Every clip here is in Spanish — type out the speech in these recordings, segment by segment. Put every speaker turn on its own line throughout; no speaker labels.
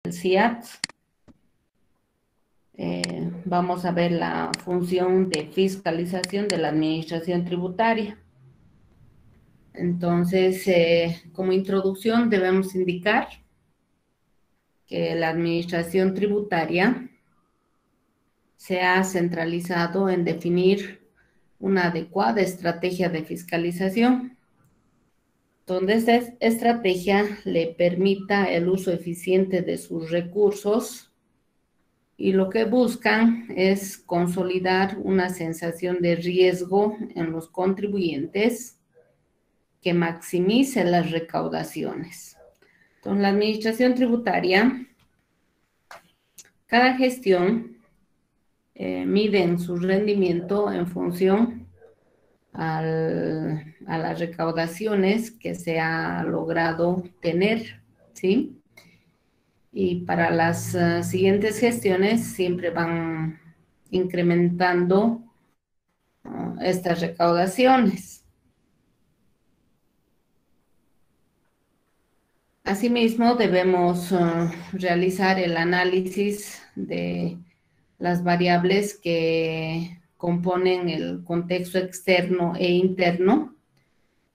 SIAT. Vamos a ver la función de fiscalización de la administración tributaria. Entonces, como introducción debemos indicar que la administración tributaria se ha centralizado en definir una adecuada estrategia de fiscalización, donde esta estrategia le permita el uso eficiente de sus recursos y lo que buscan es consolidar una sensación de riesgo en los contribuyentes que maximice las recaudaciones. Entonces, la administración tributaria, cada gestión mide su rendimiento en función a las recaudaciones que se ha logrado tener, ¿sí? Y para las siguientes gestiones siempre van incrementando estas recaudaciones. Asimismo, debemos realizar el análisis de las variables que componen el contexto externo e interno,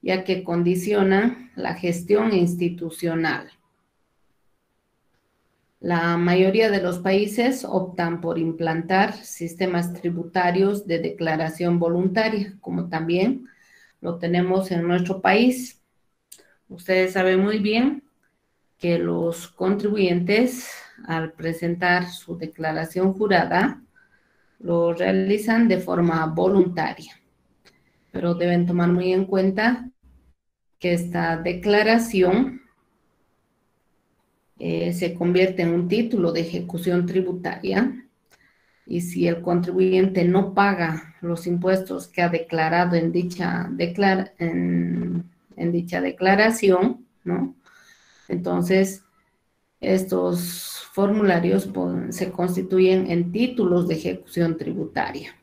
ya que condicionan la gestión institucional. La mayoría de los países optan por implantar sistemas tributarios de declaración voluntaria, como también lo tenemos en nuestro país. Ustedes saben muy bien que los contribuyentes, al presentar su declaración jurada, lo realizan de forma voluntaria, pero deben tomar muy en cuenta que esta declaración se convierte en un título de ejecución tributaria y si el contribuyente no paga los impuestos que ha declarado en dicha declaración, ¿no? Entonces, estos formularios se constituyen en títulos de ejecución tributaria.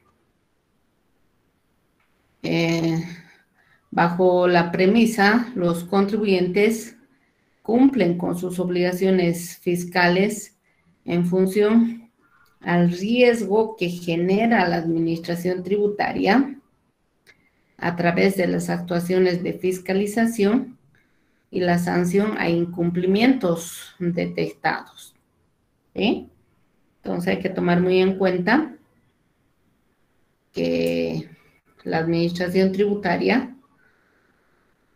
Bajo la premisa, los contribuyentes cumplen con sus obligaciones fiscales en función al riesgo que genera la administración tributaria a través de las actuaciones de fiscalización y la sanción a incumplimientos detectados. ¿Sí? Entonces hay que tomar muy en cuenta que la administración tributaria,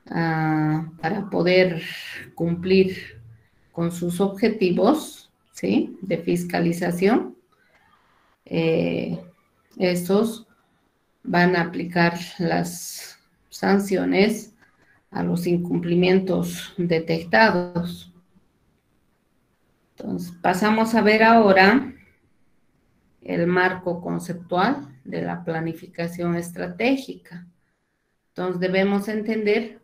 para poder cumplir con sus objetivos, ¿sí?, de fiscalización, estos van a aplicar las sanciones a los incumplimientos detectados. Entonces, pasamos a ver ahora el marco conceptual de la planificación estratégica. Entonces, debemos entender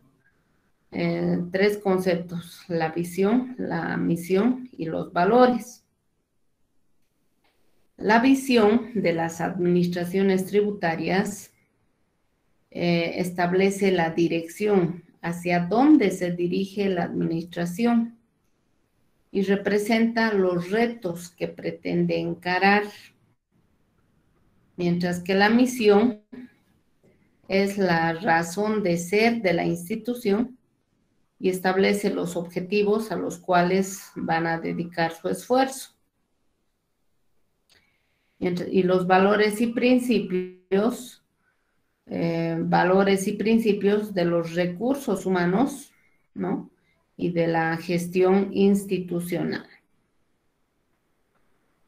tres conceptos: la visión, la misión y los valores. La visión de las administraciones tributarias establece la dirección hacia dónde se dirige la administración y representa los retos que pretende encarar, mientras que la misión es la razón de ser de la institución y establece los objetivos a los cuales van a dedicar su esfuerzo. Y los valores y principios de los recursos humanos, ¿no?, y de la gestión institucional.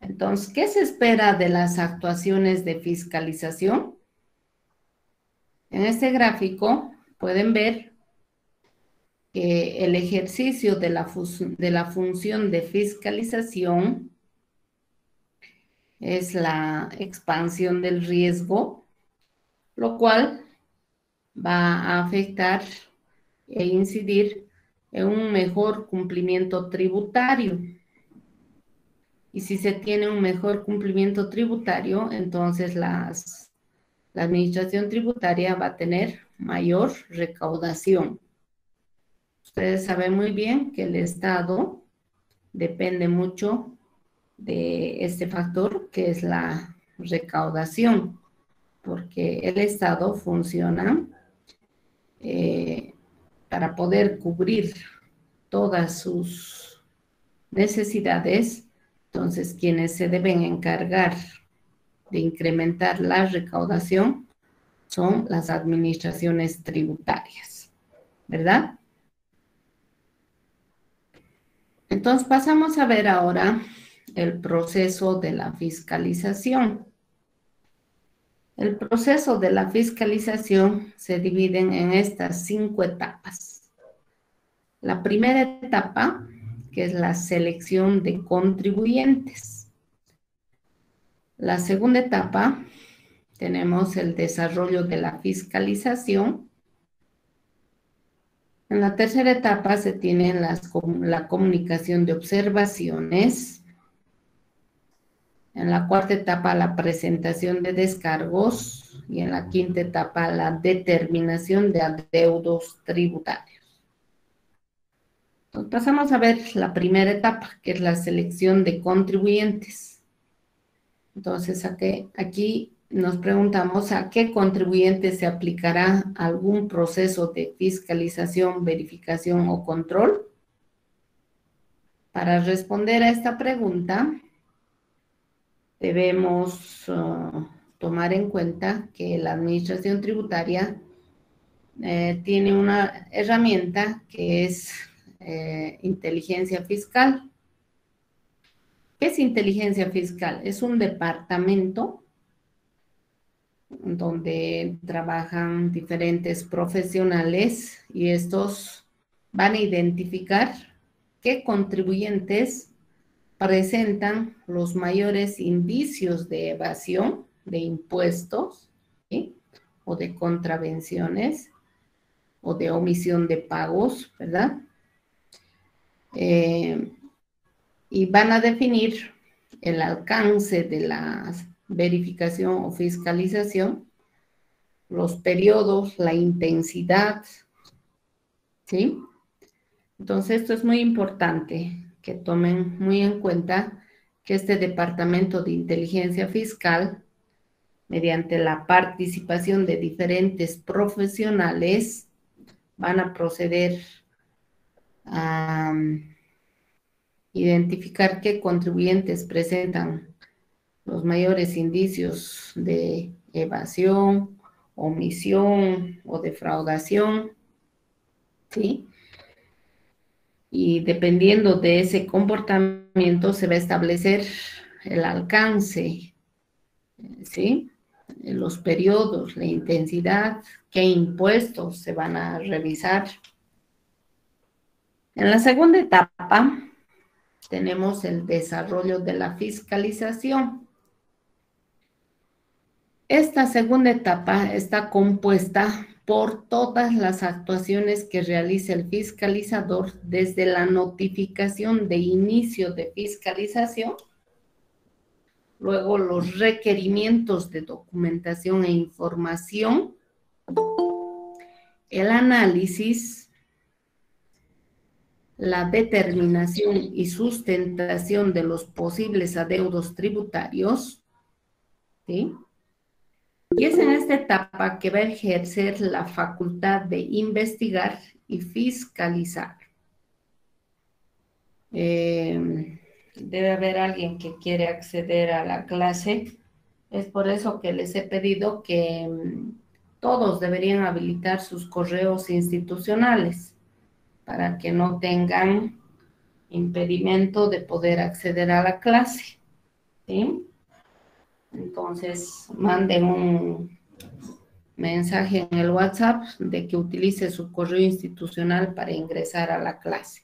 Entonces, ¿qué se espera de las actuaciones de fiscalización? En este gráfico pueden ver que el ejercicio de la función de fiscalización es la expansión del riesgo, lo cual va a afectar e incidir en un mejor cumplimiento tributario. Y si se tiene un mejor cumplimiento tributario, entonces la administración tributaria va a tener mayor recaudación. Ustedes saben muy bien que el Estado depende mucho de este factor que es la recaudación, porque el Estado funciona para poder cubrir todas sus necesidades. Entonces, quienes se deben encargar de incrementar la recaudación son las administraciones tributarias, ¿verdad? Entonces, pasamos a ver ahora el proceso de la fiscalización. El proceso de la fiscalización se divide en estas 5 etapas. La primera etapa, que es la selección de contribuyentes. La segunda etapa, tenemos el desarrollo de la fiscalización. En la tercera etapa se tiene la comunicación de observaciones. En la cuarta etapa, la presentación de descargos. Y en la quinta etapa, la determinación de adeudos tributarios. Entonces, pasamos a ver la primera etapa, que es la selección de contribuyentes. Entonces, aquí nos preguntamos a qué contribuyente se aplicará algún proceso de fiscalización, verificación o control. Para responder a esta pregunta, debemos tomar en cuenta que la Administración Tributaria tiene una herramienta que es inteligencia fiscal. ¿Qué es inteligencia fiscal? Es un departamento donde trabajan diferentes profesionales y estos van a identificar qué contribuyentes presentan los mayores indicios de evasión de impuestos, ¿sí? O de contravenciones o de omisión de pagos, ¿verdad? Y van a definir el alcance de la verificación o fiscalización, los periodos, la intensidad, ¿sí? Entonces, esto es muy importante que tomen muy en cuenta que este Departamento de Inteligencia Fiscal, mediante la participación de diferentes profesionales, van a proceder a identificar qué contribuyentes presentan los mayores indicios de evasión, omisión o defraudación, ¿sí? Y dependiendo de ese comportamiento se va a establecer el alcance, ¿sí? Los periodos, la intensidad, qué impuestos se van a revisar. En la segunda etapa tenemos el desarrollo de la fiscalización. Esta segunda etapa está compuesta por todas las actuaciones que realiza el fiscalizador desde la notificación de inicio de fiscalización, luego los requerimientos de documentación e información, el análisis, la determinación y sustentación de los posibles adeudos tributarios, ¿sí? Y es en esta etapa que va a ejercer la facultad de investigar y fiscalizar. Debe haber alguien que quiere acceder a la clase. Es por eso que les he pedido que todos deberían habilitar sus correos institucionales para que no tengan impedimento de poder acceder a la clase, ¿sí? Entonces, manden un mensaje en el WhatsApp de que utilice su correo institucional para ingresar a la clase.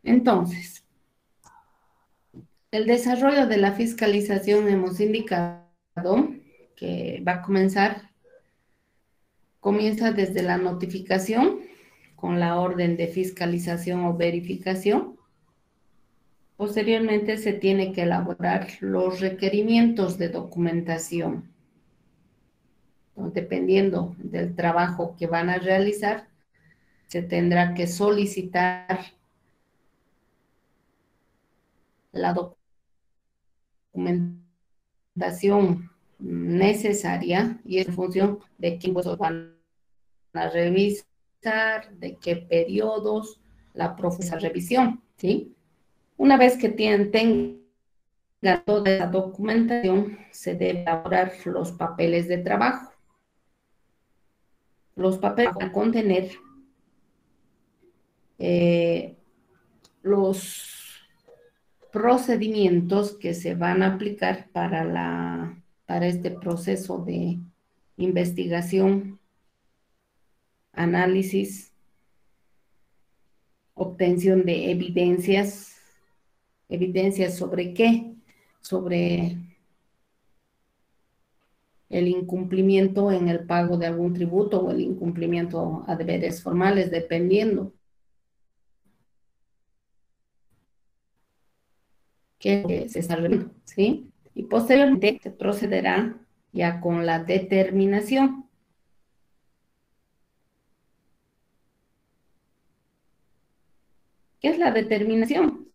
Entonces, el desarrollo de la fiscalización hemos indicado que va a comienza desde la notificación con la orden de fiscalización o verificación. Posteriormente se tiene que elaborar los requerimientos de documentación. Dependiendo del trabajo que van a realizar, se tendrá que solicitar la documentación necesaria y es en función de qué impuestos van a revisar, de qué periodos, la profunda revisión, ¿sí? Una vez que tenga toda esa documentación, se debe elaborar los papeles de trabajo. Los papeles van a contener los procedimientos que se van a aplicar para este proceso de investigación, análisis, obtención de evidencias. ¿Evidencias sobre qué? Sobre el incumplimiento en el pago de algún tributo o el incumplimiento a deberes formales, dependiendo qué se está realizando, ¿sí? Y posteriormente se procederá ya con la determinación. ¿Qué es la determinación?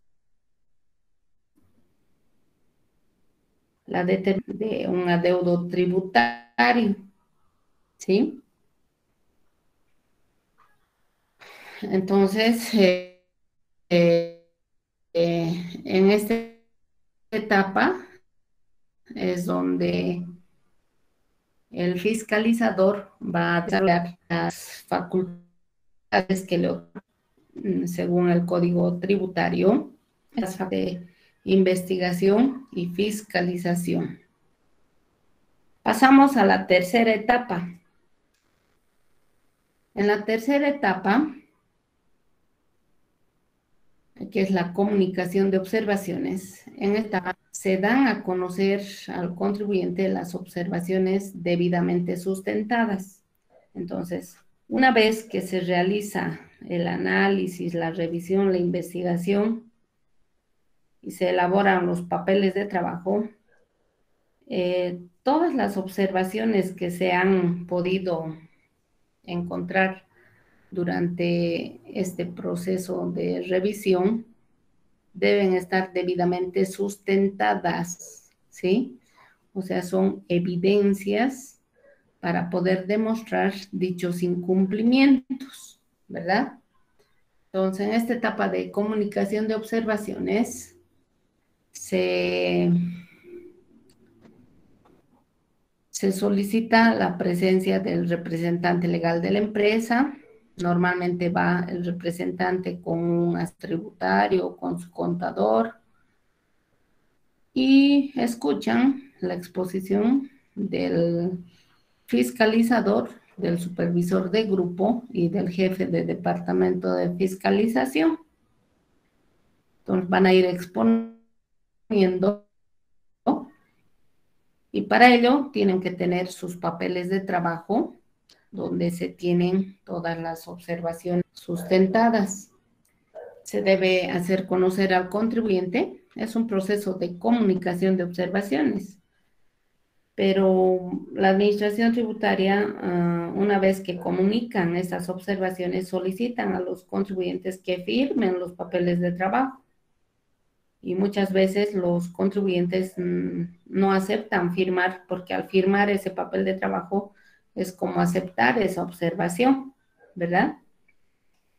La determinación de un adeudo tributario, ¿sí? Entonces, en esta etapa es donde el fiscalizador va a desarrollar las facultades que le según el Código Tributario, las de investigación y fiscalización. Pasamos a la tercera etapa. En la tercera etapa, que es la comunicación de observaciones, en esta se dan a conocer al contribuyente las observaciones debidamente sustentadas. Entonces, una vez que se realiza el análisis, la revisión, la investigación y se elaboran los papeles de trabajo, todas las observaciones que se han podido encontrar durante este proceso de revisión deben estar debidamente sustentadas, ¿sí? O sea, son evidencias para poder demostrar dichos incumplimientos, ¿verdad? Entonces, en esta etapa de comunicación de observaciones, se solicita la presencia del representante legal de la empresa. Normalmente va el representante con un tributario, con su contador, y escuchan la exposición del fiscalizador, del supervisor de grupo y del jefe de departamento de fiscalización. Entonces van a ir exponiendo y para ello tienen que tener sus papeles de trabajo donde se tienen todas las observaciones sustentadas. Se debe hacer conocer al contribuyente. Es un proceso de comunicación de observaciones. Pero la administración tributaria, una vez que comunican esas observaciones, solicitan a los contribuyentes que firmen los papeles de trabajo. Y muchas veces los contribuyentes no aceptan firmar, porque al firmar ese papel de trabajo es como aceptar esa observación, ¿verdad?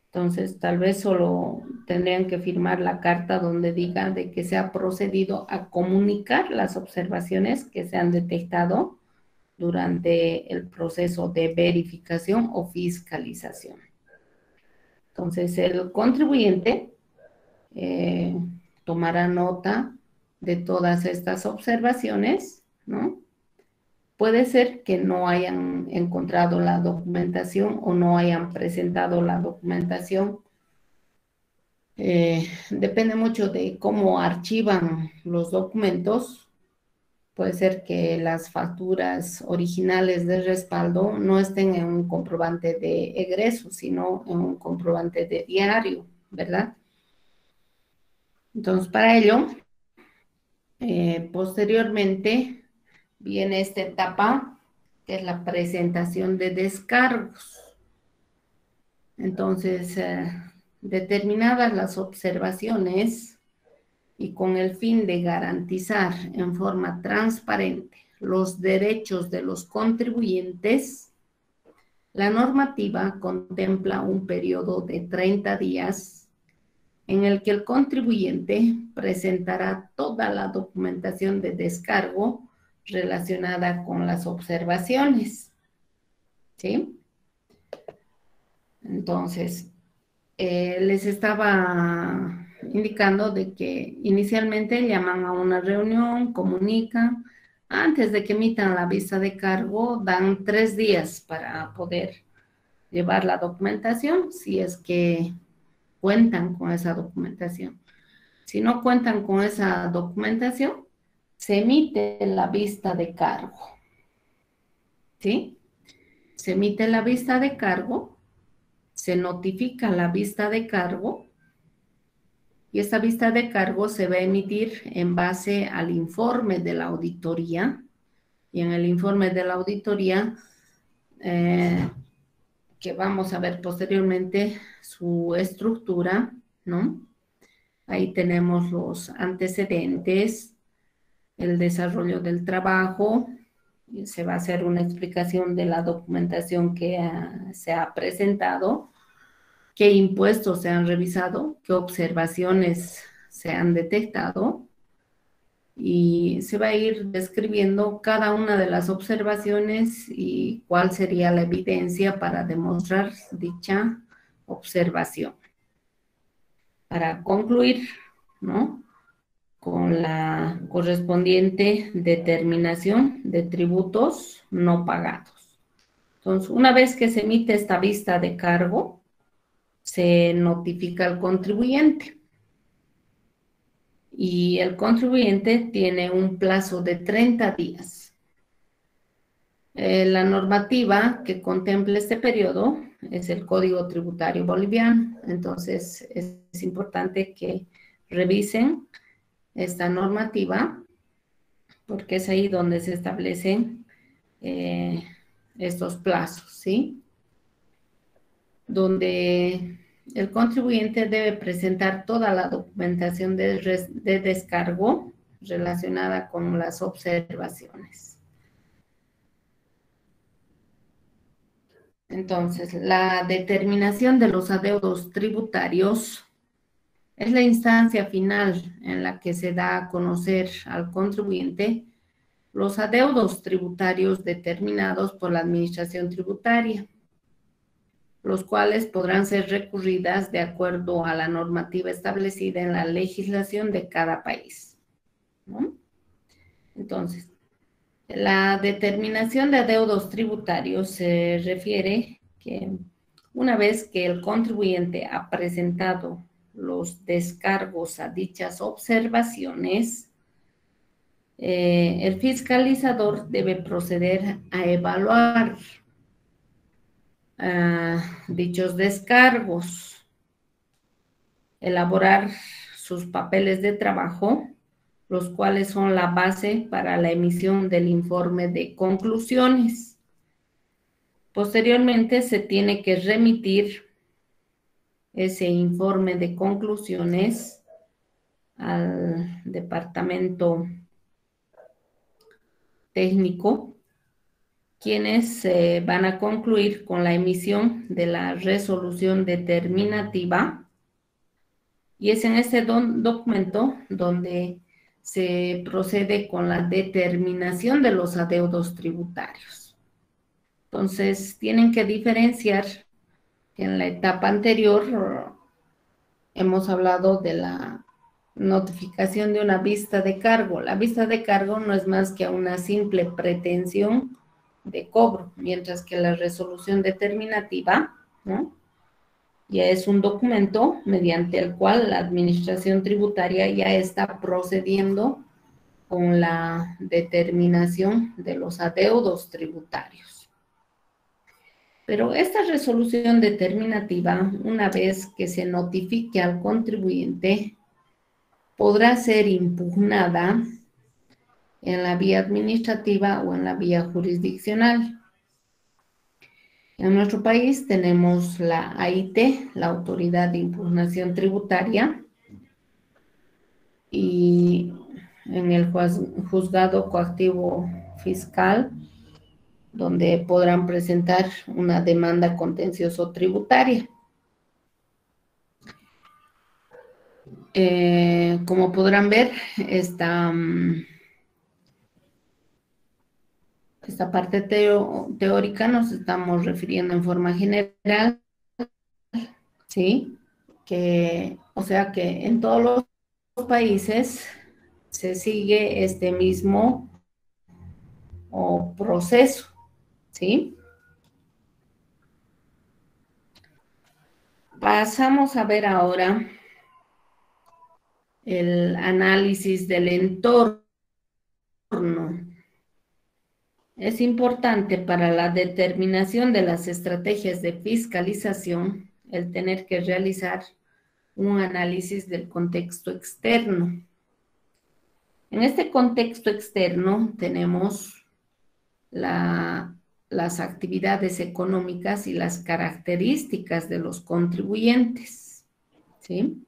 Entonces, tal vez solo tendrían que firmar la carta donde diga de que se ha procedido a comunicar las observaciones que se han detectado durante el proceso de verificación o fiscalización. Entonces, el contribuyente tomará nota de todas estas observaciones, ¿no? Puede ser que no hayan encontrado la documentación o no hayan presentado la documentación. Depende mucho de cómo archivan los documentos. Puede ser que las facturas originales de respaldo no estén en un comprobante de egreso, sino en un comprobante de diario, ¿verdad? Entonces, para ello, posteriormente viene esta etapa, que es la presentación de descargos. Entonces, determinadas las observaciones, y con el fin de garantizar en forma transparente los derechos de los contribuyentes, la normativa contempla un periodo de 30 días en el que el contribuyente presentará toda la documentación de descargo relacionada con las observaciones, ¿sí? Entonces, les estaba indicando de que inicialmente llaman a una reunión, comunican, antes de que emitan la vista de cargo, dan 3 días para poder llevar la documentación, si es que cuentan con esa documentación. Si no cuentan con esa documentación, se emite la vista de cargo, ¿sí? Se emite la vista de cargo, se notifica la vista de cargo y esta vista de cargo se va a emitir en base al informe de la auditoría y en el informe de la auditoría que vamos a ver posteriormente su estructura, ¿no? Ahí tenemos los antecedentes, el desarrollo del trabajo, y se va a hacer una explicación de la documentación que se ha presentado, qué impuestos se han revisado, qué observaciones se han detectado, y se va a ir describiendo cada una de las observaciones y cuál sería la evidencia para demostrar dicha observación. Para concluir, ¿no?, con la correspondiente determinación de tributos no pagados. Entonces, una vez que se emite esta vista de cargo, se notifica al contribuyente. Y el contribuyente tiene un plazo de 30 días. La normativa que contempla este periodo es el Código Tributario Boliviano. Entonces, es importante que revisen esta normativa porque es ahí donde se establecen estos plazos, ¿sí? Donde el contribuyente debe presentar toda la documentación de descargo relacionada con las observaciones. Entonces, la determinación de los adeudos tributarios es la instancia final en la que se da a conocer al contribuyente los adeudos tributarios determinados por la Administración Tributaria, los cuales podrán ser recurridas de acuerdo a la normativa establecida en la legislación de cada país, ¿no? Entonces, la determinación de adeudos tributarios se refiere que una vez que el contribuyente ha presentado los descargos a dichas observaciones, el fiscalizador debe proceder a evaluar dichos descargos, elaborar sus papeles de trabajo, los cuales son la base para la emisión del informe de conclusiones. Posteriormente se tiene que remitir ese informe de conclusiones al departamento técnico, quienes van a concluir con la emisión de la resolución determinativa, y es en este documento donde se procede con la determinación de los adeudos tributarios. Entonces, tienen que diferenciar que en la etapa anterior hemos hablado de la notificación de una vista de cargo. La vista de cargo no es más que una simple pretensión de cobro, mientras que la resolución determinativa, ¿no?, ya es un documento mediante el cual la administración tributaria ya está procediendo con la determinación de los adeudos tributarios. Pero esta resolución determinativa, una vez que se notifique al contribuyente, podrá ser impugnada en la vía administrativa o en la vía jurisdiccional. En nuestro país tenemos la AIT, la Autoridad de Impugnación Tributaria, y en el juzgado coactivo fiscal, donde podrán presentar una demanda contencioso tributaria. Como podrán ver, esta parte teórica nos estamos refiriendo en forma general, ¿sí? O sea que en todos los países se sigue este mismo proceso, ¿sí? Pasamos a ver ahora el análisis del entorno. Es importante para la determinación de las estrategias de fiscalización el tener que realizar un análisis del contexto externo. En este contexto externo tenemos las actividades económicas y las características de los contribuyentes, ¿sí?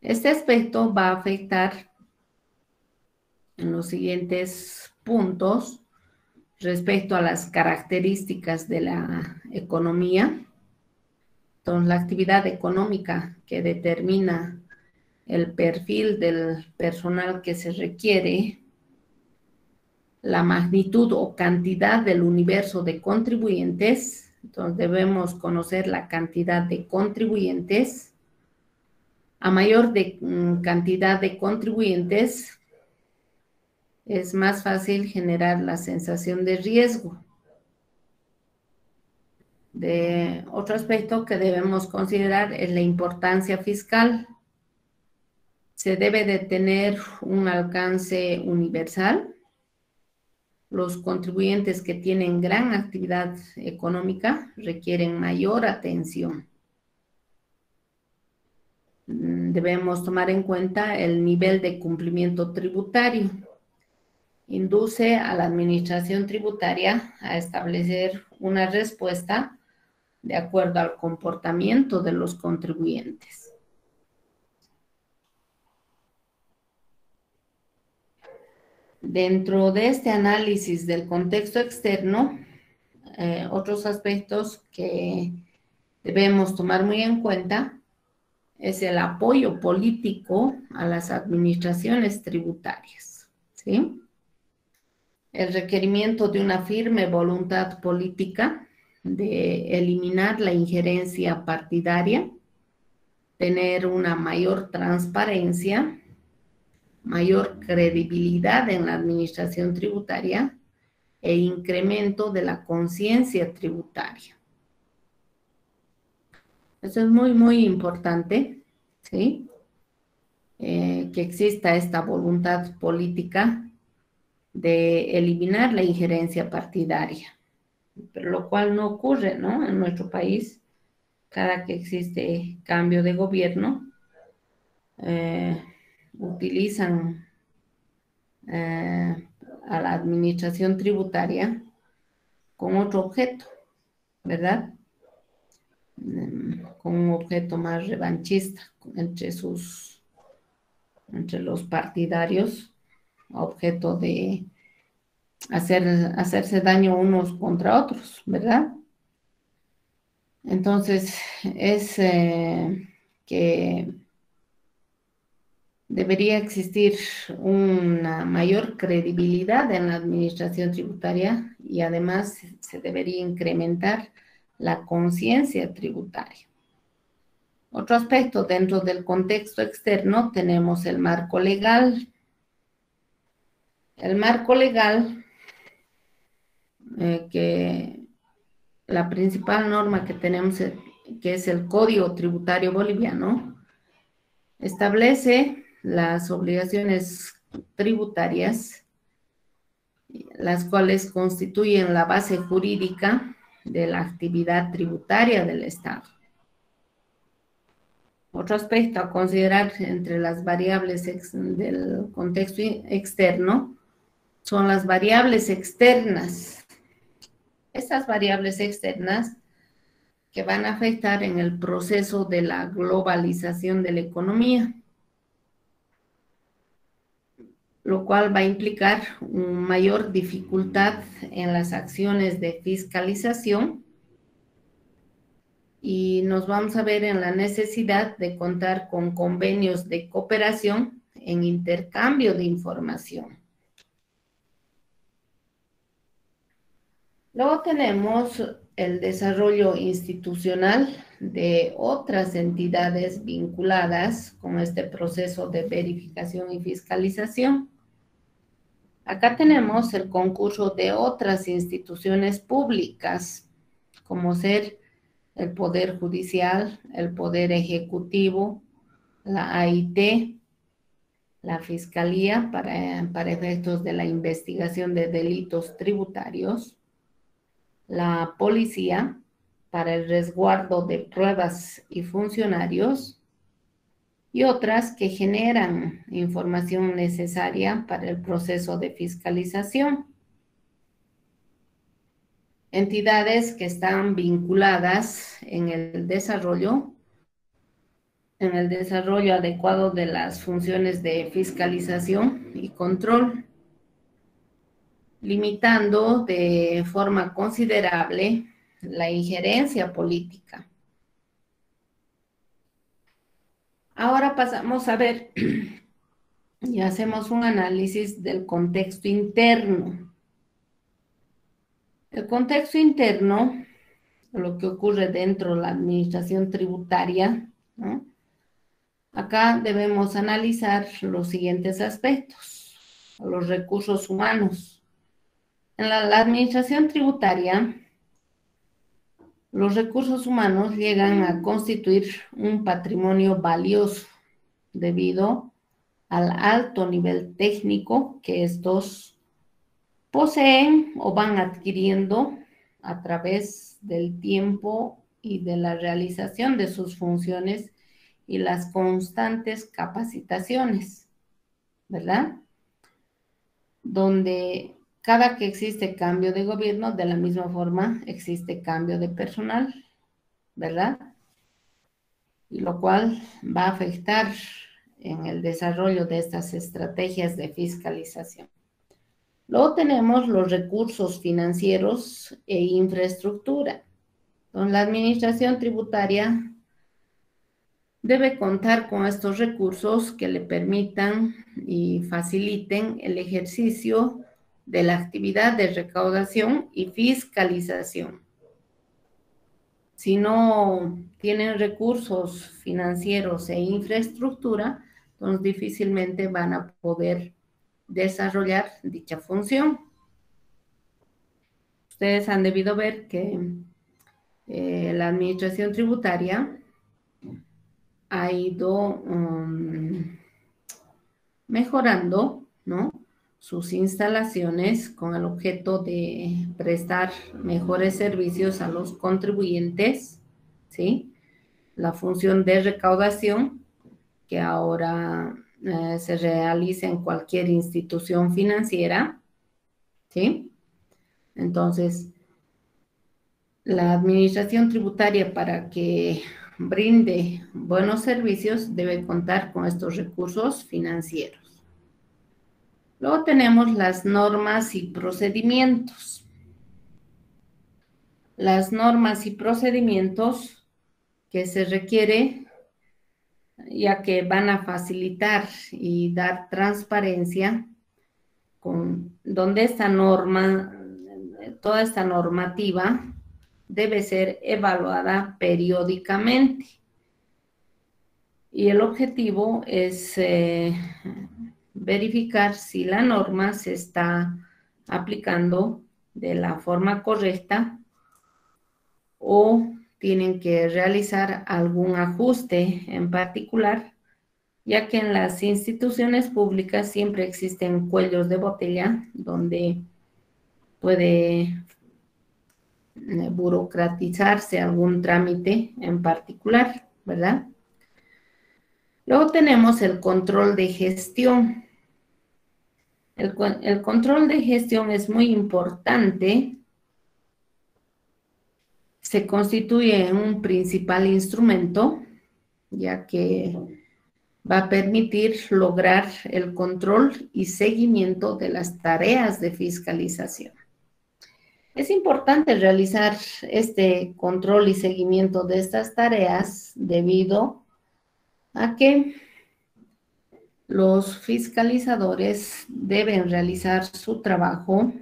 Este aspecto va a afectar en los siguientes puntos respecto a las características de la economía. Entonces, la actividad económica que determina el perfil del personal que se requiere, la magnitud o cantidad del universo de contribuyentes. Entonces, debemos conocer la cantidad de contribuyentes. A mayor cantidad de contribuyentes, es más fácil generar la sensación de riesgo. Otro aspecto que debemos considerar es la importancia fiscal. Se debe de tener un alcance universal. Los contribuyentes que tienen gran actividad económica requieren mayor atención. Debemos tomar en cuenta el nivel de cumplimiento tributario. Induce a la administración tributaria a establecer una respuesta de acuerdo al comportamiento de los contribuyentes. Dentro de este análisis del contexto externo, otros aspectos que debemos tomar muy en cuenta es el apoyo político a las administraciones tributarias, ¿sí? El requerimiento de una firme voluntad política de eliminar la injerencia partidaria, tener una mayor transparencia, mayor credibilidad en la administración tributaria e incremento de la conciencia tributaria. Eso es muy, muy importante, ¿sí? Que exista esta voluntad política de eliminar la injerencia partidaria, pero lo cual no ocurre, ¿no? En nuestro país, cada que existe cambio de gobierno, utilizan a la administración tributaria con otro objeto, ¿verdad? Con un objeto más revanchista entre los partidarios, objeto de hacerse daño unos contra otros, ¿verdad? Entonces, es que debería existir una mayor credibilidad en la administración tributaria y además se debería incrementar la conciencia tributaria. Otro aspecto dentro del contexto externo tenemos el marco legal. El marco legal, que la principal norma que tenemos, que es el Código Tributario Boliviano, establece las obligaciones tributarias, las cuales constituyen la base jurídica de la actividad tributaria del Estado. Otro aspecto a considerar entre las variables del contexto externo son las variables externas. Estas variables externas que van a afectar en el proceso de la globalización de la economía. lo cual va a implicar una mayor dificultad en las acciones de fiscalización y nos vamos a ver en la necesidad de contar con convenios de cooperación en intercambio de información. Luego tenemos el desarrollo institucional de otras entidades vinculadas con este proceso de verificación y fiscalización. Acá tenemos el concurso de otras instituciones públicas, como ser el Poder Judicial, el Poder Ejecutivo, la AIT, la Fiscalía para efectos de la investigación de delitos tributarios, la Policía para el resguardo de pruebas y funcionarios, y otras que generan información necesaria para el proceso de fiscalización. Entidades que están vinculadas en el desarrollo adecuado de las funciones de fiscalización y control, limitando de forma considerable la injerencia política. Ahora pasamos a ver y hacemos un análisis del contexto interno. El contexto interno, lo que ocurre dentro de la administración tributaria, ¿no? Acá debemos analizar los siguientes aspectos: los recursos humanos. En la administración tributaria, los recursos humanos llegan a constituir un patrimonio valioso debido al alto nivel técnico que estos poseen o van adquiriendo a través del tiempo y de la realización de sus funciones y las constantes capacitaciones, ¿verdad? Donde cada que existe cambio de gobierno, de la misma forma existe cambio de personal, ¿verdad? Y lo cual va a afectar en el desarrollo de estas estrategias de fiscalización. Luego tenemos los recursos financieros e infraestructura. Entonces, la administración tributaria debe contar con estos recursos que le permitan y faciliten el ejercicio de la actividad de recaudación y fiscalización. Si no tienen recursos financieros e infraestructura, entonces difícilmente van a poder desarrollar dicha función. Ustedes han debido ver que la administración tributaria ha ido mejorando, ¿no?, sus instalaciones con el objeto de prestar mejores servicios a los contribuyentes, ¿sí? La función de recaudación, que ahora se realiza en cualquier institución financiera, ¿sí? Entonces, la administración tributaria, para que brinde buenos servicios, debe contar con estos recursos financieros. Luego tenemos las normas y procedimientos. Las normas y procedimientos que se requiere, ya que van a facilitar y dar transparencia con donde esta norma, toda esta normativa debe ser evaluada periódicamente. Y el objetivo es verificar si la norma se está aplicando de la forma correcta o tienen que realizar algún ajuste en particular, ya que en las instituciones públicas siempre existen cuellos de botella donde puede burocratizarse algún trámite en particular, ¿verdad? Luego tenemos el control de gestión. El control de gestión es muy importante. Se constituye en un principal instrumento, ya que va a permitir lograr el control y seguimiento de las tareas de fiscalización. Es importante realizar este control y seguimiento de estas tareas debido a que los fiscalizadores deben realizar su trabajo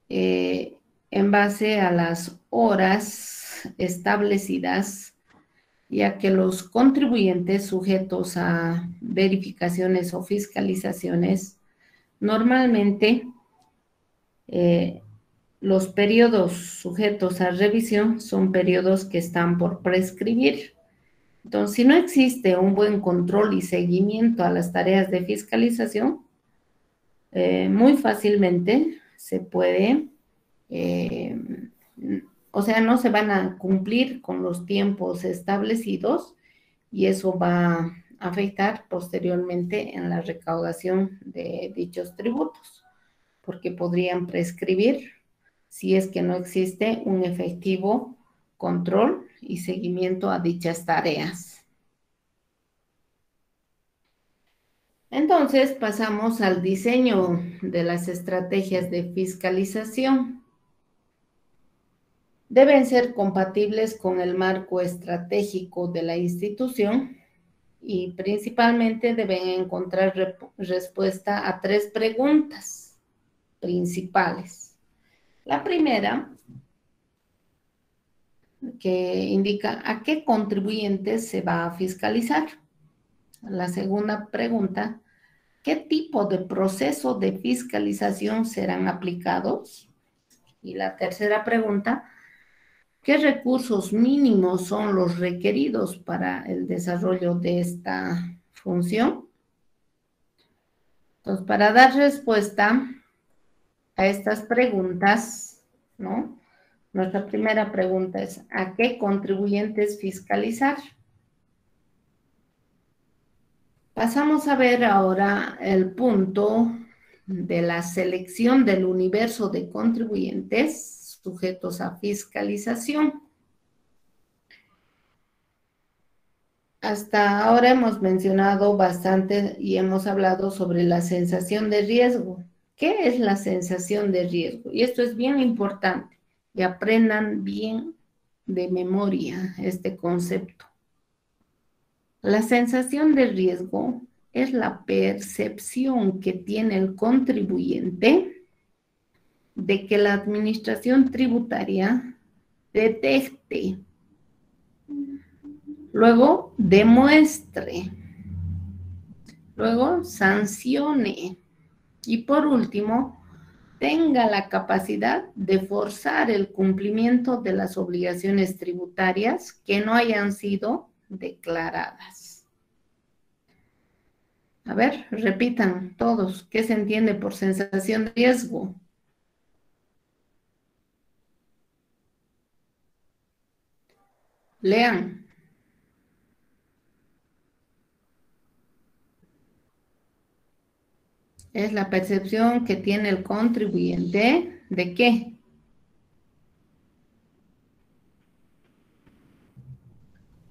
en base a las horas establecidas, ya que los contribuyentes sujetos a verificaciones o fiscalizaciones normalmente los periodos sujetos a revisión son periodos que están por prescribir. Entonces, si no existe un buen control y seguimiento a las tareas de fiscalización, muy fácilmente se puede, o sea, no se van a cumplir con los tiempos establecidos y eso va a afectar posteriormente en la recaudación de dichos tributos, porque podrían prescribir si es que no existe un efectivo control y seguimiento a dichas tareas. Entonces pasamos al diseño de las estrategias de fiscalización. Deben ser compatibles con el marco estratégico de la institución y principalmente deben encontrar respuesta a 3 preguntas principales. La primera, que indica a qué contribuyentes se va a fiscalizar. La segunda pregunta, ¿qué tipo de proceso de fiscalización serán aplicados? Y la tercera pregunta, ¿qué recursos mínimos son los requeridos para el desarrollo de esta función? Entonces, para dar respuesta a estas preguntas, ¿no? Nuestra primera pregunta es, ¿a qué contribuyentes fiscalizar? Pasamos a ver ahora el punto de la selección del universo de contribuyentes sujetos a fiscalización. Hasta ahora hemos mencionado bastante y hemos hablado sobre la sensación de riesgo. ¿Qué es la sensación de riesgo? Y esto es bien importante, y aprendan bien de memoria este concepto. La sensación de riesgo es la percepción que tiene el contribuyente de que la administración tributaria detecte, luego demuestre, luego sancione y por último tenga la capacidad de forzar el cumplimiento de las obligaciones tributarias que no hayan sido declaradas. A ver, repitan todos, ¿qué se entiende por sensación de riesgo? Lean. Es la percepción que tiene el contribuyente ¿de qué?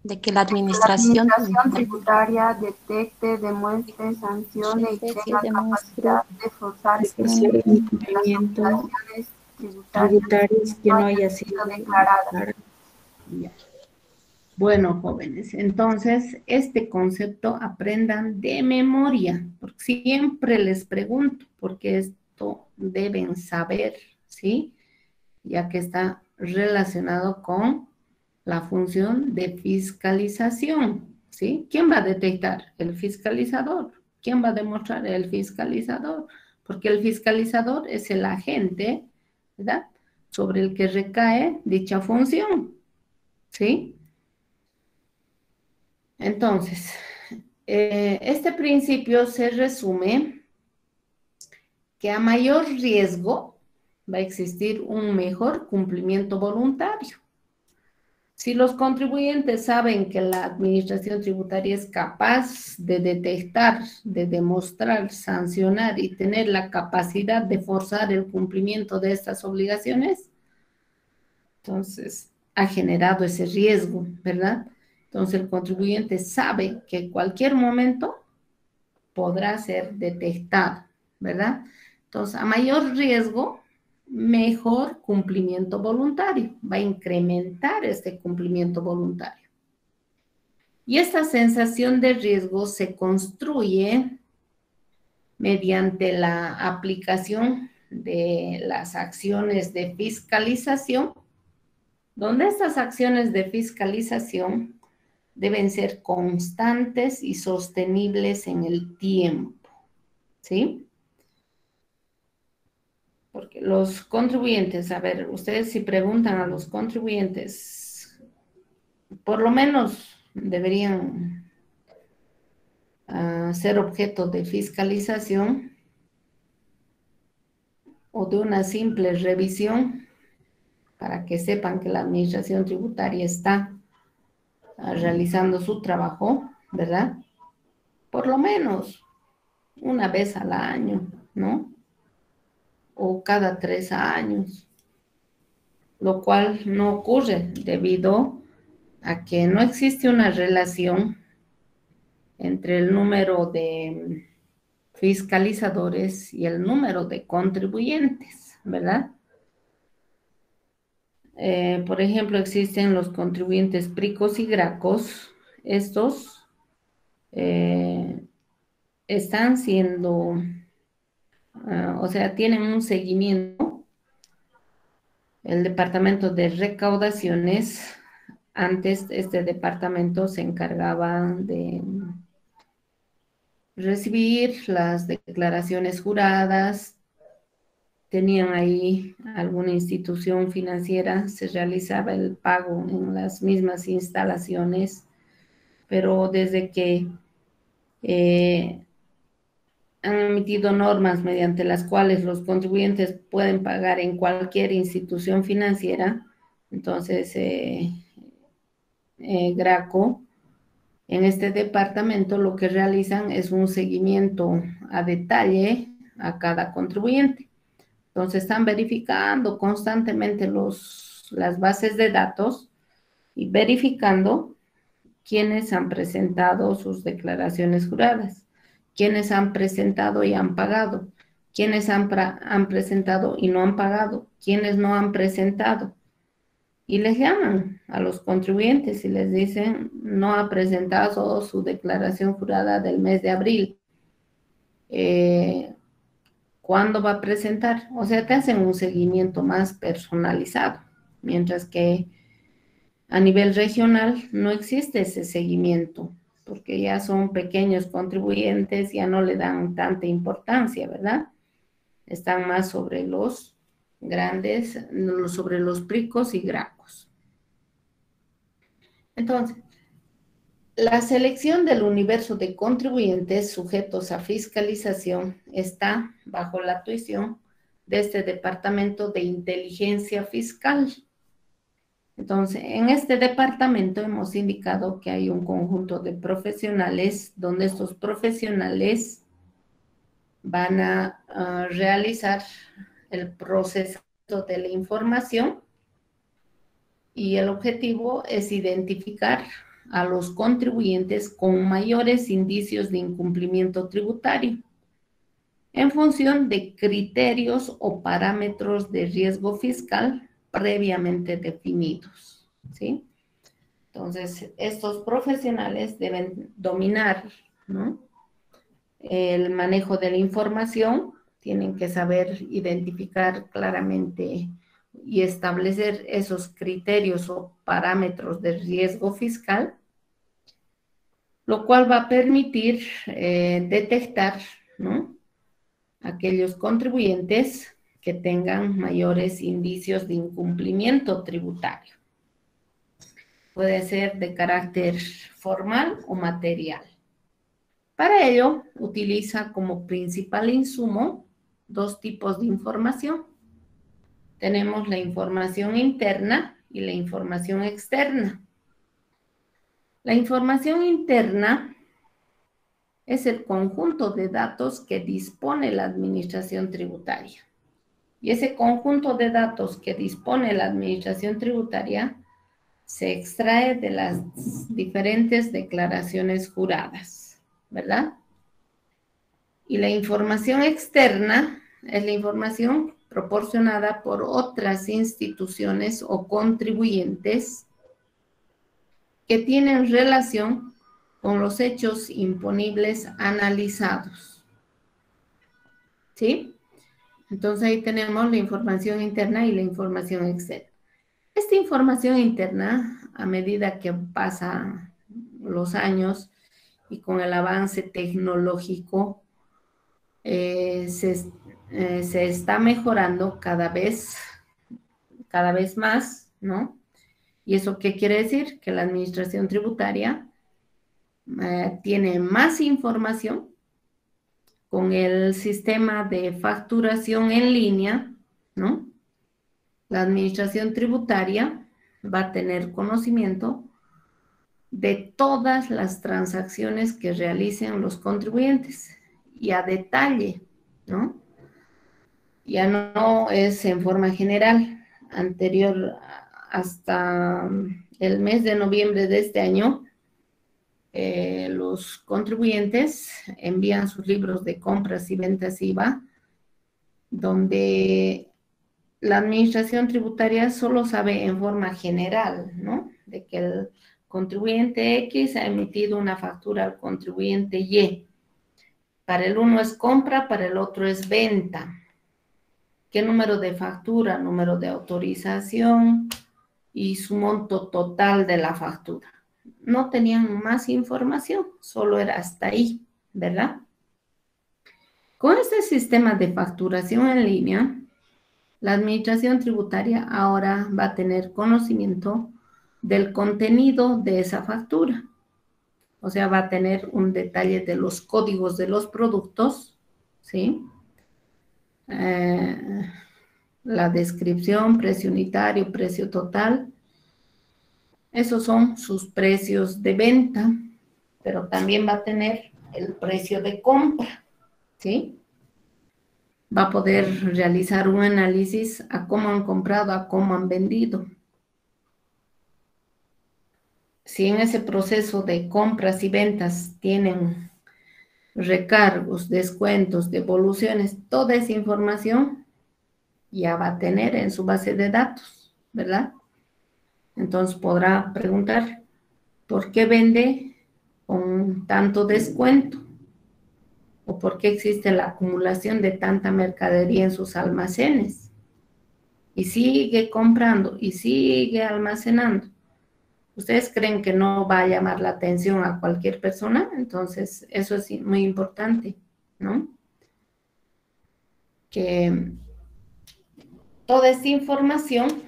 De que la administración
tributaria detecte, demuestre, sancione y tenga capacidad de forzar el cumplimiento de las obligaciones tributarias que no haya sido declarada.
Bueno, jóvenes, entonces este concepto aprendan de memoria, porque siempre les pregunto, porque esto deben saber, ¿sí? Ya que está relacionado con la función de fiscalización, ¿sí? ¿Quién va a detectar? El fiscalizador. ¿Quién va a demostrar? El fiscalizador, porque el fiscalizador es el agente, ¿verdad? Sobre el que recae dicha función, ¿sí? Entonces, este principio se resume que a mayor riesgo va a existir un mejor cumplimiento voluntario. Si los contribuyentes saben que la administración tributaria es capaz de detectar, de demostrar, sancionar y tener la capacidad de forzar el cumplimiento de estas obligaciones, entonces ha generado ese riesgo, ¿verdad? Entonces el contribuyente sabe que en cualquier momento podrá ser detectado, ¿verdad? Entonces, a mayor riesgo, mejor cumplimiento voluntario. Va a incrementar este cumplimiento voluntario. Y esta sensación de riesgo se construye mediante la aplicación de las acciones de fiscalización, donde estas acciones de fiscalización deben ser constantes y sostenibles en el tiempo, ¿sí? Porque los contribuyentes, a ver, ustedes si preguntan a los contribuyentes, por lo menos deberían ser objeto de fiscalización o de una simple revisión para que sepan que la administración tributaria está realizando su trabajo, ¿verdad? Por lo menos una vez al año, ¿no? O cada 3 años, lo cual no ocurre debido a que no existe una relación entre el número de fiscalizadores y el número de contribuyentes, ¿verdad? Por ejemplo, existen los contribuyentes PRICOS y GRACOS. Estos están siendo, o sea, tienen un seguimiento. El departamento de recaudaciones, antes este departamento se encargaba de recibir las declaraciones juradas, tenían ahí alguna institución financiera, se realizaba el pago en las mismas instalaciones, pero desde que han emitido normas mediante las cuales los contribuyentes pueden pagar en cualquier institución financiera, entonces GRACO, en este departamento lo que realizan es un seguimiento a detalle a cada contribuyente. Entonces están verificando constantemente las bases de datos y verificando quiénes han presentado sus declaraciones juradas, quiénes han presentado y han pagado, quiénes han presentado y no han pagado, quiénes no han presentado. Y les llaman a los contribuyentes y les dicen, no ha presentado su declaración jurada del mes de abril. ¿Cuándo va a presentar? O sea, te hacen un seguimiento más personalizado, mientras que a nivel regional no existe ese seguimiento, porque ya son pequeños contribuyentes, ya no le dan tanta importancia, ¿verdad? Están más sobre los grandes, sobre los PRICOS y GRACOS. Entonces, la selección del universo de contribuyentes sujetos a fiscalización está bajo la tuición de este Departamento de Inteligencia Fiscal. Entonces, en este departamento hemos indicado que hay un conjunto de profesionales donde estos profesionales van a realizar el proceso de la información y el objetivo es identificar a los contribuyentes con mayores indicios de incumplimiento tributario en función de criterios o parámetros de riesgo fiscal previamente definidos, ¿sí? Entonces, estos profesionales deben dominar, ¿no?, el manejo de la información, tienen que saber identificar claramente y establecer esos criterios o parámetros de riesgo fiscal, lo cual va a permitir detectar, ¿no?, aquellos contribuyentes que tengan mayores indicios de incumplimiento tributario. Puede ser de carácter formal o material. Para ello, utiliza como principal insumo 2 tipos de información. Tenemos la información interna y la información externa. La información interna es el conjunto de datos que dispone la administración tributaria. Y ese conjunto de datos que dispone la administración tributaria se extrae de las diferentes declaraciones juradas, ¿verdad? Y la información externa es la información proporcionada por otras instituciones o contribuyentes que tienen relación con los hechos imponibles analizados. ¿Sí? Entonces ahí tenemos la información interna y la información externa. Esta información interna, a medida que pasan los años y con el avance tecnológico, se está mejorando cada vez más, ¿no? ¿Y eso qué quiere decir? Que la administración tributaria tiene más información con el sistema de facturación en línea, ¿no? La administración tributaria va a tener conocimiento de todas las transacciones que realicen los contribuyentes y a detalle, ¿no? Ya no es en forma general. Anterior, hasta el mes de noviembre de este año, los contribuyentes envían sus libros de compras y ventas IVA, donde la administración tributaria solo sabe en forma general, ¿no? De que el contribuyente X ha emitido una factura al contribuyente Y. Para el uno es compra, para el otro es venta. ¿Qué número de factura? Número de autorización y su monto total de la factura. No tenían más información, solo era hasta ahí, ¿verdad? Con este sistema de facturación en línea, la administración tributaria ahora va a tener conocimiento del contenido de esa factura. O sea, va a tener un detalle de los códigos de los productos, ¿sí? La descripción, precio unitario, precio total. Esos son sus precios de venta, pero también va a tener el precio de compra, ¿sí? Va a poder realizar un análisis a cómo han comprado, a cómo han vendido. Si en ese proceso de compras y ventas tienen recargos, descuentos, devoluciones, toda esa información ya va a tener en su base de datos, ¿verdad? Entonces podrá preguntar, ¿por qué vende con tanto descuento? ¿O por qué existe la acumulación de tanta mercadería en sus almacenes? Y sigue comprando y sigue almacenando. ¿Ustedes creen que no va a llamar la atención a cualquier persona? Entonces, eso es muy importante, ¿no? Que toda esta información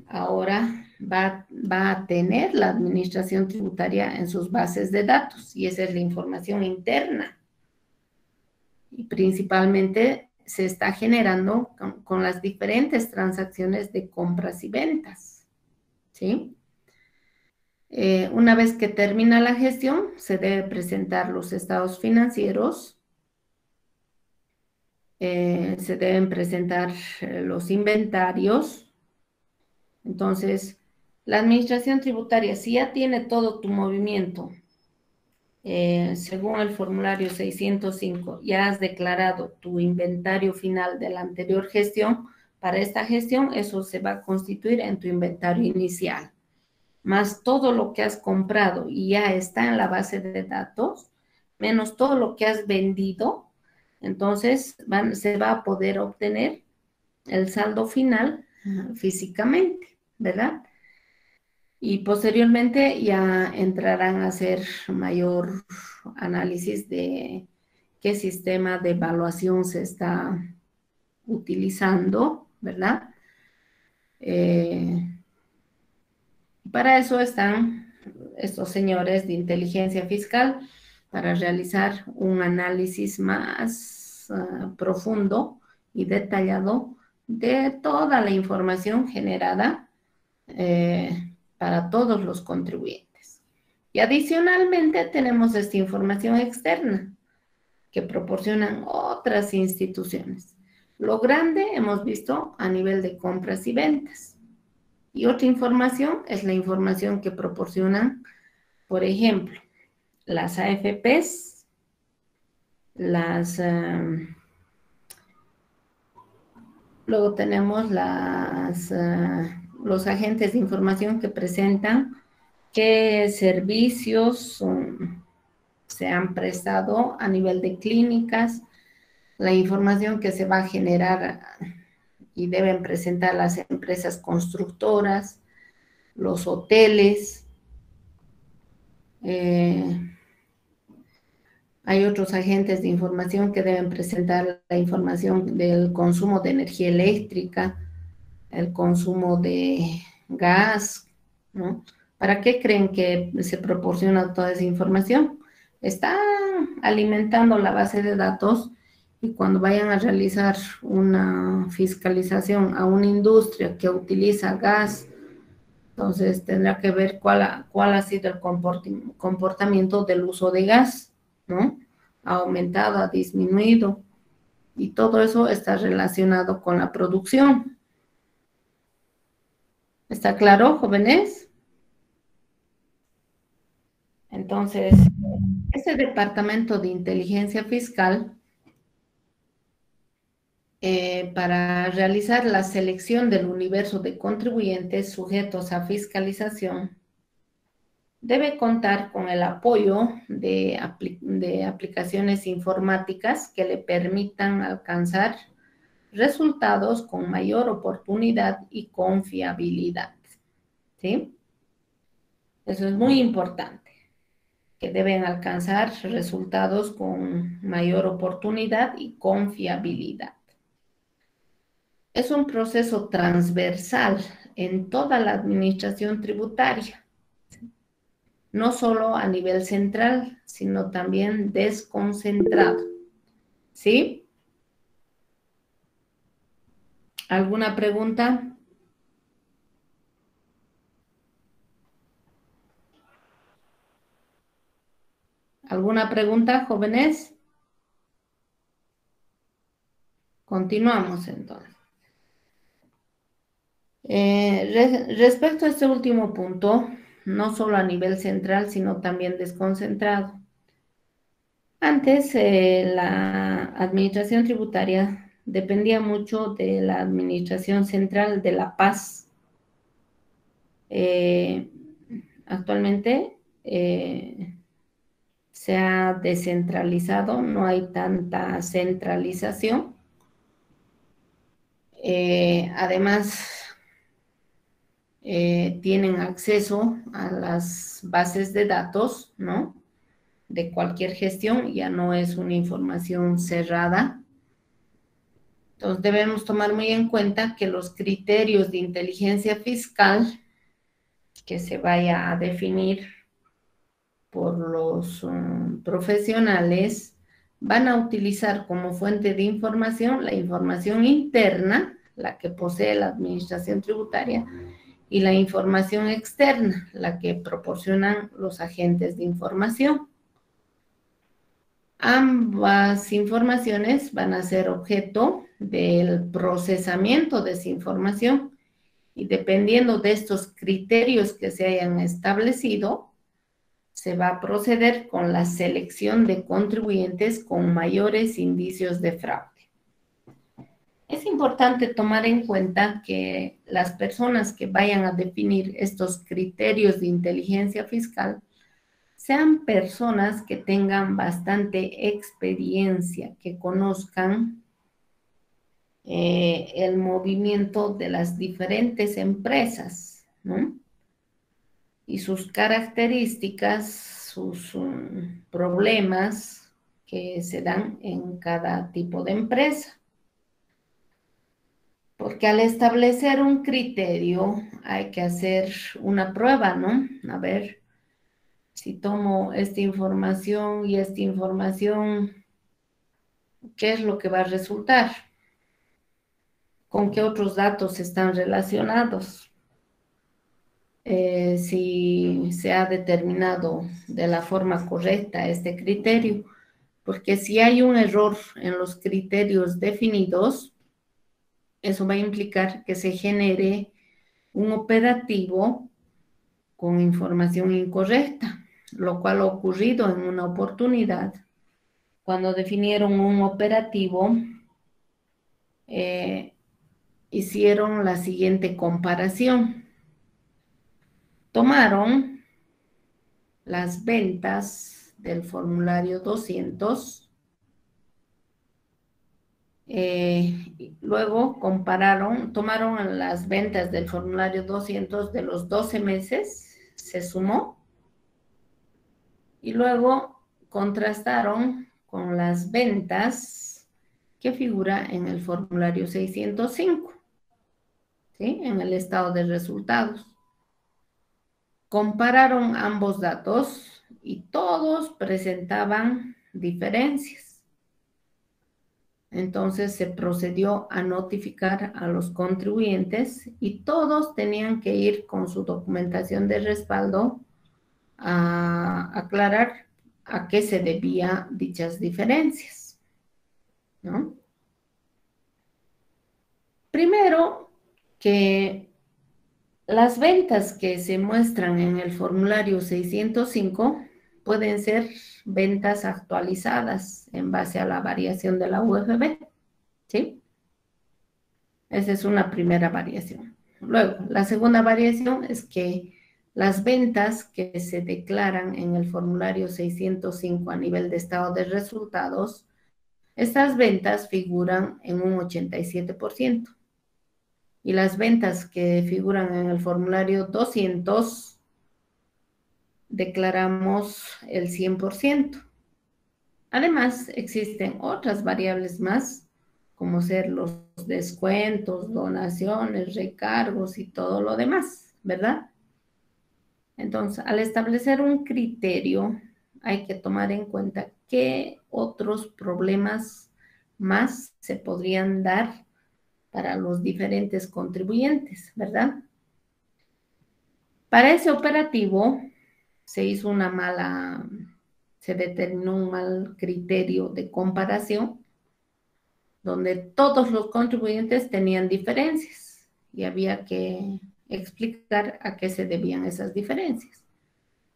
ahora va a tener la administración tributaria en sus bases de datos, y esa es la información interna. Y principalmente se está generando con las diferentes transacciones de compras y ventas, ¿sí? Una vez que termina la gestión, se debe presentar los estados financieros, se deben presentar los inventarios. Entonces, la administración tributaria, si ya tiene todo tu movimiento, según el formulario 605, ya has declarado tu inventario final de la anterior gestión, para esta gestión eso se va a constituir en tu inventario inicial. Más todo lo que has comprado y ya está en la base de datos, menos todo lo que has vendido, entonces se va a poder obtener el saldo final físicamente, ¿verdad? Y posteriormente ya entrarán a hacer mayor análisis de qué sistema de evaluación se está utilizando, ¿verdad? Para eso están estos señores de inteligencia fiscal, para realizar un análisis más profundo y detallado de toda la información generada para todos los contribuyentes. Y adicionalmente tenemos esta información externa que proporcionan otras instituciones. Lo grande hemos visto a nivel de compras y ventas. Y otra información es la información que proporcionan, por ejemplo, las AFPs, luego tenemos los agentes de información que presentan qué servicios se han prestado a nivel de clínicas, la información que se va a generar y deben presentar las empresas constructoras, los hoteles. Hay otros agentes de información que deben presentar la información del consumo de energía eléctrica, el consumo de gas, ¿no? ¿Para qué creen que se proporciona toda esa información? Están alimentando la base de datos y cuando vayan a realizar una fiscalización a una industria que utiliza gas, entonces tendrá que ver cuál ha sido el comportamiento del uso de gas, ¿no? Ha aumentado, ha disminuido, y todo eso está relacionado con la producción. ¿Está claro, jóvenes? Entonces, ese departamento de inteligencia fiscal, para realizar la selección del universo de contribuyentes sujetos a fiscalización, debe contar con el apoyo de aplicaciones informáticas que le permitan alcanzar resultados con mayor oportunidad y confiabilidad, ¿sí? Eso es muy importante, que deben alcanzar resultados con mayor oportunidad y confiabilidad. Es un proceso transversal en toda la administración tributaria, no solo a nivel central, sino también desconcentrado, ¿sí? ¿Alguna pregunta? ¿Alguna pregunta, jóvenes? Continuamos entonces. Respecto a este último punto, no solo a nivel central, sino también desconcentrado. Antes, la administración tributaria dependía mucho de la administración central de La Paz. Actualmente se ha descentralizado, no hay tanta centralización. Además, tienen acceso a las bases de datos, ¿no? De cualquier gestión, ya no es una información cerrada. Entonces debemos tomar muy en cuenta que los criterios de inteligencia fiscal que se vaya a definir por los profesionales van a utilizar como fuente de información la información interna, la que posee la administración tributaria, y la información externa, la que proporcionan los agentes de información. Ambas informaciones van a ser objeto del procesamiento de esa información y dependiendo de estos criterios que se hayan establecido, se va a proceder con la selección de contribuyentes con mayores indicios de fraude. Es importante tomar en cuenta que las personas que vayan a definir estos criterios de inteligencia fiscal sean personas que tengan bastante experiencia, que conozcan el movimiento de las diferentes empresas, ¿no? Y sus características, sus problemas que se dan en cada tipo de empresa. Porque al establecer un criterio hay que hacer una prueba, ¿no? A ver, si tomo esta información y esta información, ¿qué es lo que va a resultar? ¿Con qué otros datos están relacionados? Si se ha determinado de la forma correcta este criterio, porque si hay un error en los criterios definidos, eso va a implicar que se genere un operativo con información incorrecta, lo cual ha ocurrido en una oportunidad cuando definieron un operativo. Hicieron la siguiente comparación. Tomaron las ventas del formulario 200, luego tomaron las ventas del formulario 200 de los 12 meses, se sumó, y luego contrastaron con las ventas que figura en el formulario 605, ¿sí? En el estado de resultados. Compararon ambos datos y todos presentaban diferencias. Entonces se procedió a notificar a los contribuyentes y todos tenían que ir con su documentación de respaldo a aclarar a qué se debía dichas diferencias, ¿no? Primero, que las ventas que se muestran en el formulario 605 pueden ser ventas actualizadas en base a la variación de la UFB, ¿sí? Esa es una primera variación. Luego, la segunda variación es que las ventas que se declaran en el formulario 605 a nivel de estado de resultados, estas ventas figuran en un 87%. Y las ventas que figuran en el formulario 200 declaramos el 100%. Además, existen otras variables más, como ser los descuentos, donaciones, recargos y todo lo demás, ¿verdad? Entonces, al establecer un criterio, hay que tomar en cuenta qué otros problemas más se podrían dar para los diferentes contribuyentes, ¿verdad? Para ese operativo se determinó un mal criterio de comparación, donde todos los contribuyentes tenían diferencias y había que explicar a qué se debían esas diferencias.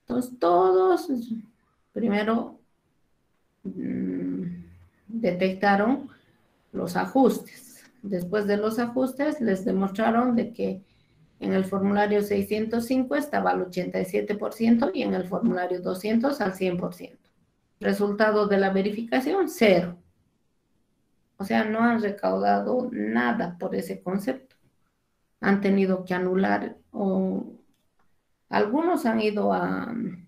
Entonces, todos primero detectaron los ajustes. Después de los ajustes, les demostraron de que en el formulario 605 estaba al 87% y en el formulario 200 al 100%. Resultado de la verificación, 0. O sea, no han recaudado nada por ese concepto. Han tenido que anular, o algunos han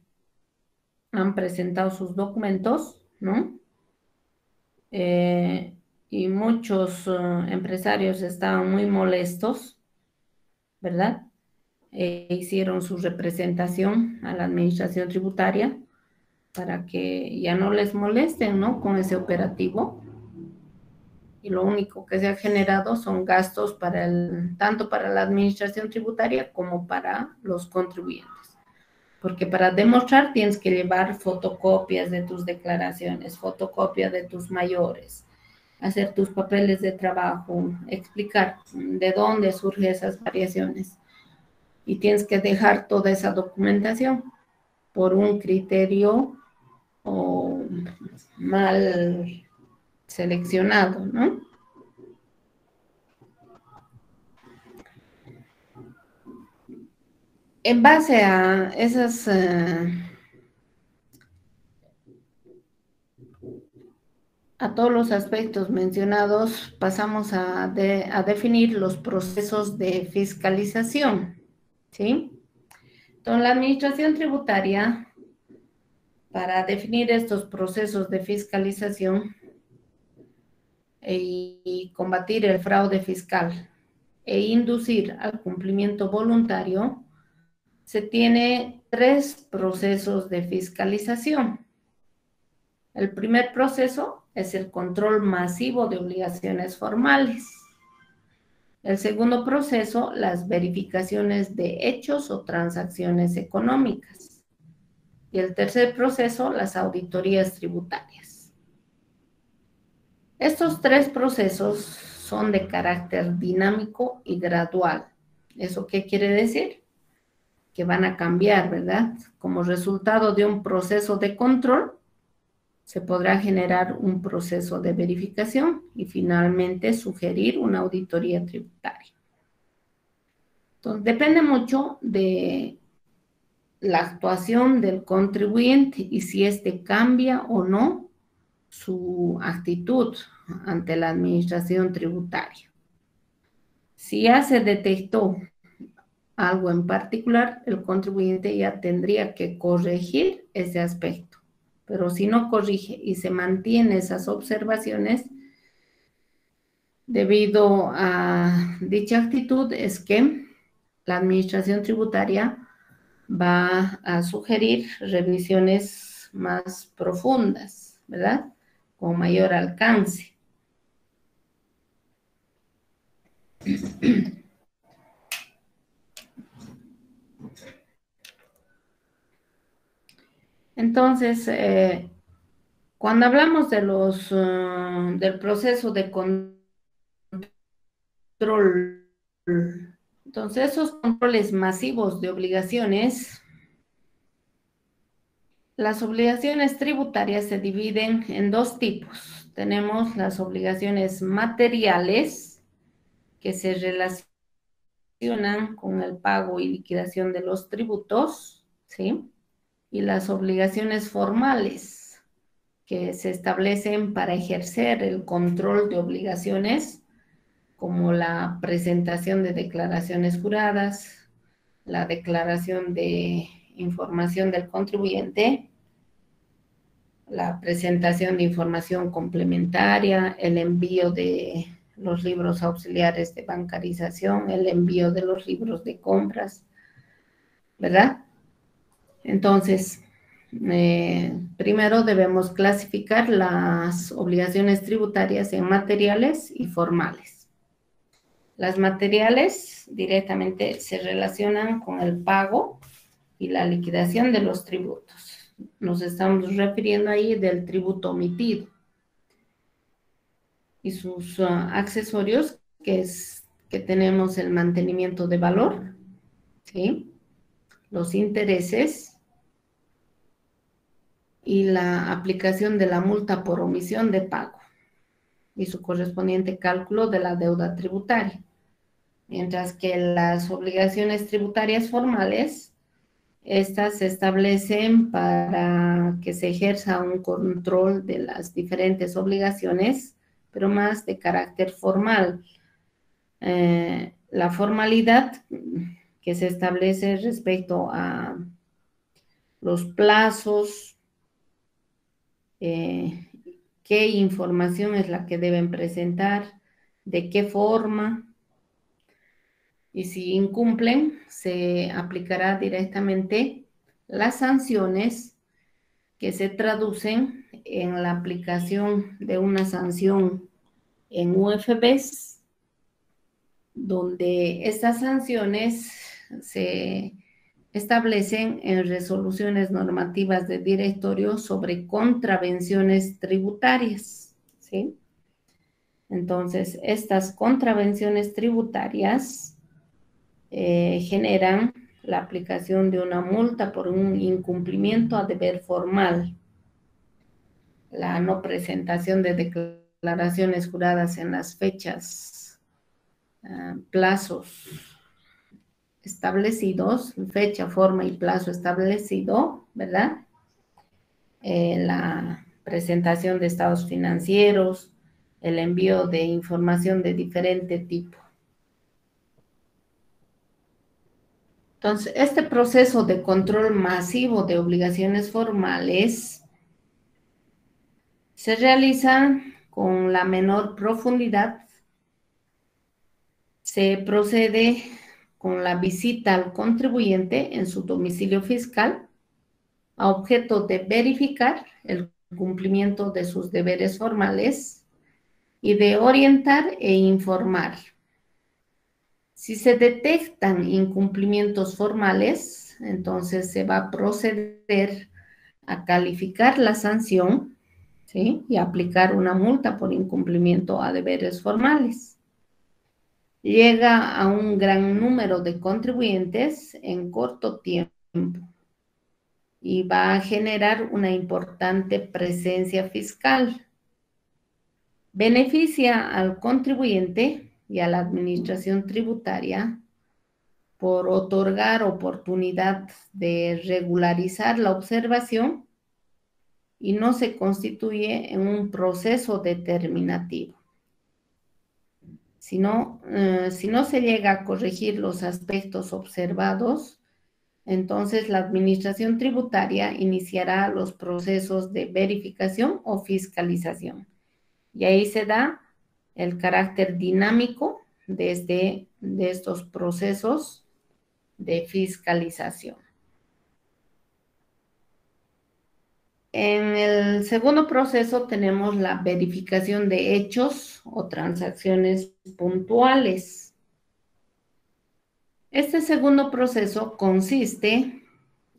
presentado sus documentos, ¿no? Y muchos empresarios estaban muy molestos, ¿verdad? Hicieron su representación a la administración tributaria para que ya no les molesten, ¿no? Con ese operativo. Y lo único que se ha generado son gastos tanto para la administración tributaria como para los contribuyentes. Porque para demostrar tienes que llevar fotocopias de tus declaraciones, fotocopia de tus mayores, hacer tus papeles de trabajo, explicar de dónde surgen esas variaciones. Y tienes que dejar toda esa documentación por un criterio mal seleccionado, ¿no? En base a a todos los aspectos mencionados, pasamos a definir los procesos de fiscalización, ¿sí? Entonces, la administración tributaria, para definir estos procesos de fiscalización y combatir el fraude fiscal e inducir al cumplimiento voluntario, se tiene 3 procesos de fiscalización. El primer proceso es el control masivo de obligaciones formales. El segundo proceso, las verificaciones de hechos o transacciones económicas. Y el tercer proceso, las auditorías tributarias. Estos 3 procesos son de carácter dinámico y gradual. ¿Eso qué quiere decir? Que van a cambiar, ¿verdad? Como resultado de un proceso de control, se podrá generar un proceso de verificación y finalmente sugerir una auditoría tributaria. Entonces, depende mucho de la actuación del contribuyente y si éste cambia o no su actitud ante la administración tributaria. Si ya se detectó algo en particular, el contribuyente ya tendría que corregir ese aspecto. Pero si no corrige y se mantiene esas observaciones, debido a dicha actitud es que la administración tributaria va a sugerir revisiones más profundas, ¿verdad? Con mayor alcance. Entonces, cuando hablamos de del proceso de control, entonces esos controles masivos de obligaciones, las obligaciones tributarias se dividen en dos tipos. Tenemos las obligaciones materiales, que se relacionan con el pago y liquidación de los tributos, ¿sí? Y las obligaciones formales, que se establecen para ejercer el control de obligaciones, como la presentación de declaraciones juradas, la declaración de información del contribuyente, la presentación de información complementaria, el envío de los libros auxiliares de bancarización, el envío de los libros de compras, ¿verdad? Entonces, primero debemos clasificar las obligaciones tributarias en materiales y formales. Las materiales directamente se relacionan con el pago y la liquidación de los tributos. Nos estamos refiriendo ahí del tributo omitido y sus accesorios, que tenemos el mantenimiento de valor, ¿sí? Los intereses y la aplicación de la multa por omisión de pago y su correspondiente cálculo de la deuda tributaria. Mientras que las obligaciones tributarias formales, estas se establecen para que se ejerza un control de las diferentes obligaciones, pero más de carácter formal. La formalidad que se establece respecto a los plazos, qué información es la que deben presentar, de qué forma, y si incumplen, se aplicará directamente las sanciones que se traducen en la aplicación de una sanción en UFBs, donde estas sanciones se establecen en resoluciones normativas de directorio sobre contravenciones tributarias, ¿sí? Entonces, estas contravenciones tributarias generan la aplicación de una multa por un incumplimiento a deber formal, la no presentación de declaraciones juradas en las fechas, plazos establecidos, fecha, forma y plazo establecido, ¿verdad? La presentación de estados financieros, el envío de información de diferente tipo. Entonces, este proceso de control masivo de obligaciones formales se realiza con la menor profundidad. Se procede con la visita al contribuyente en su domicilio fiscal a objeto de verificar el cumplimiento de sus deberes formales y de orientar e informar. Si se detectan incumplimientos formales, entonces se va a proceder a calificar la sanción, ¿sí? Y aplicar una multa por incumplimiento a deberes formales. llega a un gran número de contribuyentes en corto tiempo y va a generar una importante presencia fiscal. Beneficia al contribuyente y a la administración tributaria por otorgar oportunidad de regularizar la observación y no se constituye en un proceso determinativo. Si no se llega a corregir los aspectos observados, entonces la administración tributaria iniciará los procesos de verificación o fiscalización. Y ahí se da el carácter dinámico de estos procesos de fiscalización. En el segundo proceso tenemos la verificación de hechos o transacciones puntuales. Este segundo proceso consiste